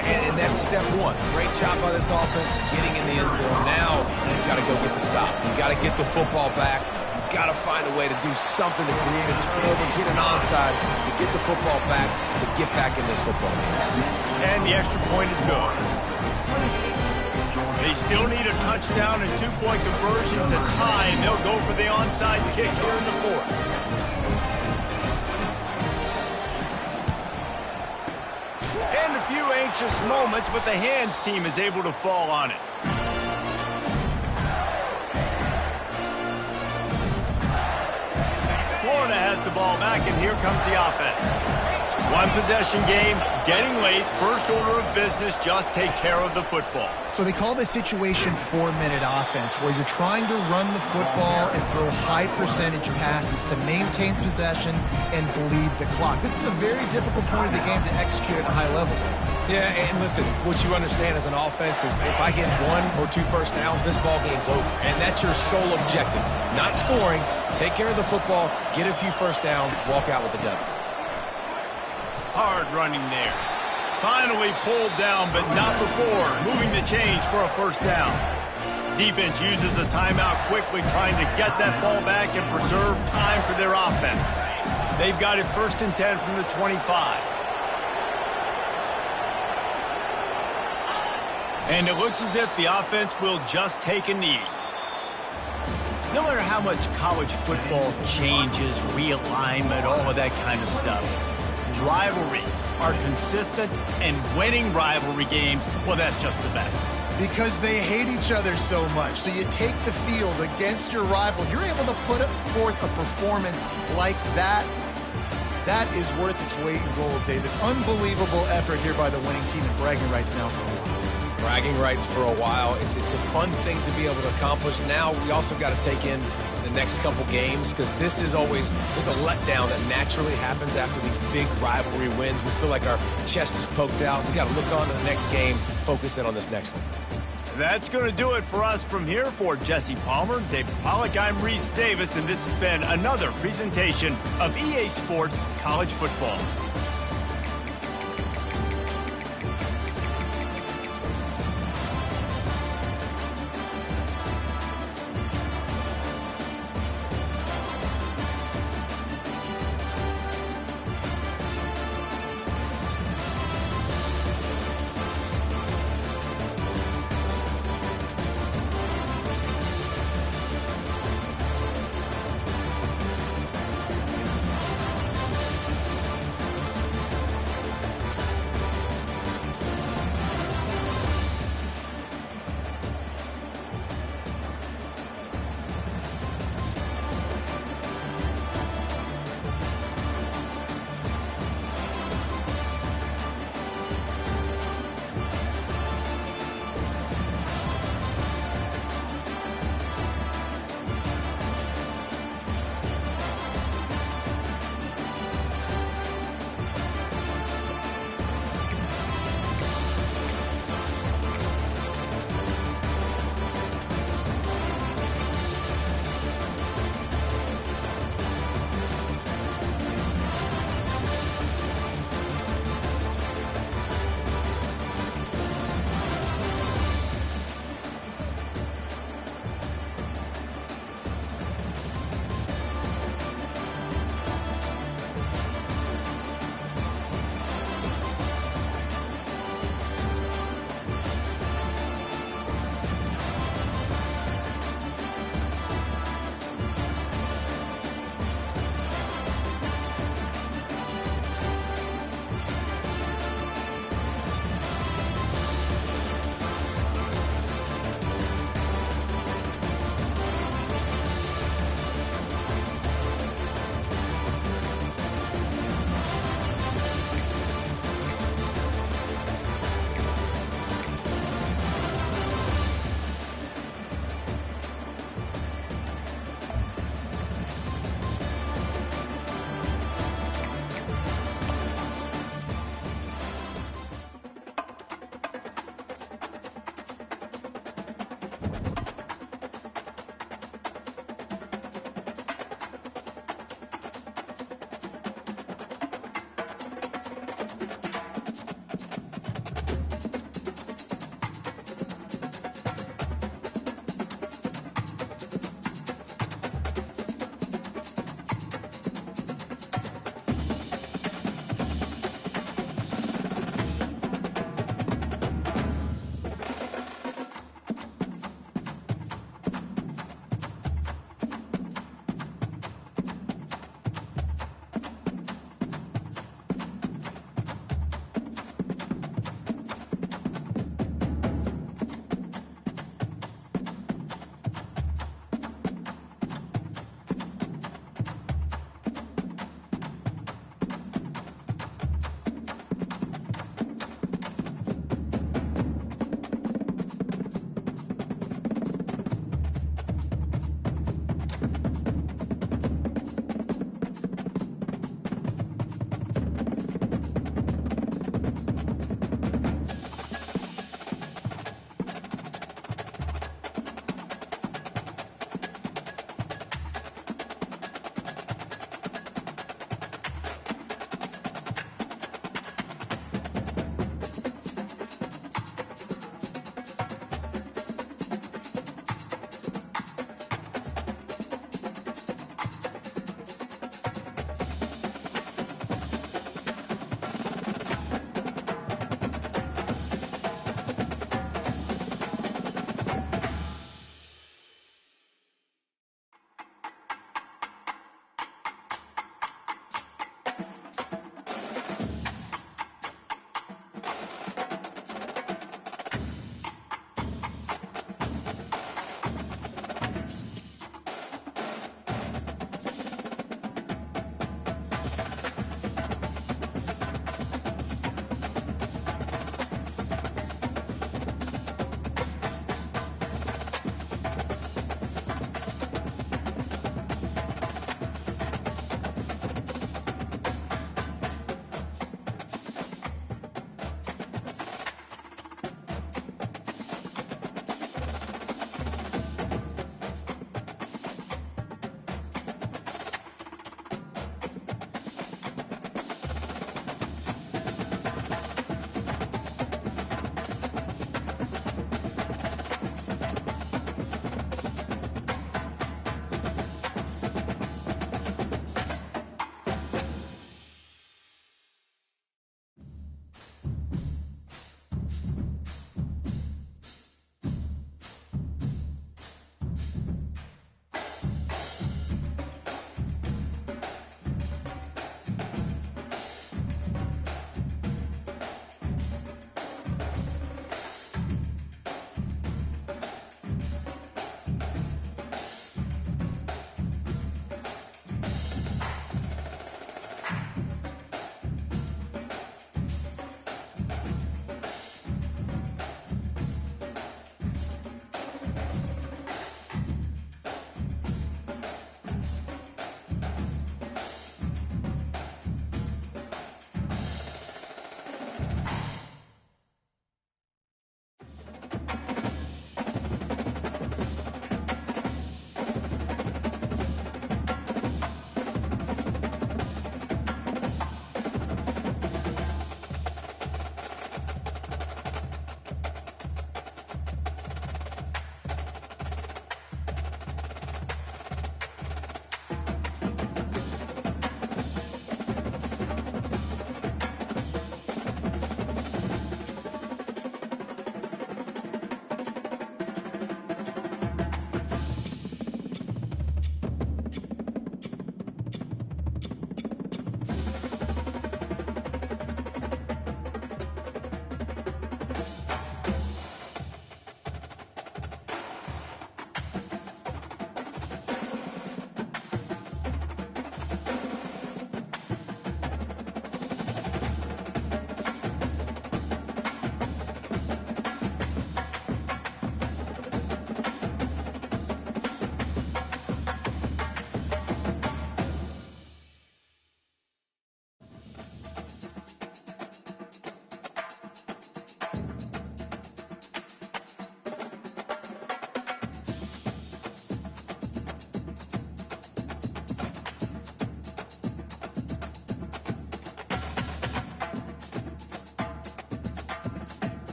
C: And that's step 1. Great job by this offense getting in the end zone. Now you've got to go get the stop. You've got to get the football back. You've got to find a way to do something to create a turnover, get an onside, to get the football back, to get back in this football game.
A: And the extra point is good. They still need a touchdown and 2-point conversion to tie, and they'll go for the onside kick here in the 4th. And a few anxious moments, but the hands team is able to fall on it. Florida has the ball back, and here comes the offense. 1-possession game, getting late. First order of business, just take care of the football.
B: So they call this situation 4-minute offense, where you're trying to run the football and throw high-percentage passes to maintain possession and bleed the clock. This is a very difficult point of the game to execute at a high level.
C: Yeah, and listen, what you understand as an offense is if I get 1 or 2 first downs, this ball game's over. And that's your sole objective. Not scoring, take care of the football, get a few first downs, walk out with the W.
A: Hard running there. Finally pulled down, but not before moving the chains for a 1st down. Defense uses a timeout quickly, trying to get that ball back and preserve time for their offense. They've got it 1st and 10 from the 25. And it looks as if the offense will just take a knee. No matter how much college football changes, realignment, all of that kind of stuff, rivalries are consistent, and winning rivalry games, well, that's just the best.
B: Because they hate each other so much. So you take the field against your rival. You're able to put forth a performance like that. That is worth its weight in gold, David. Unbelievable effort here by the winning team, and bragging rights now for a while.
C: Bragging rights for a while. It's a fun thing to be able to accomplish. Now we also got to take in the the next couple games, because there's a letdown that naturally happens after these big rivalry wins. We feel like our chest is poked out. We got to look on to the next game, focus in on this next one.
A: That's going to do it for us from here. For Jesse Palmer, David Pollack, I'm Reese Davis, and this has been another presentation of EA Sports College Football.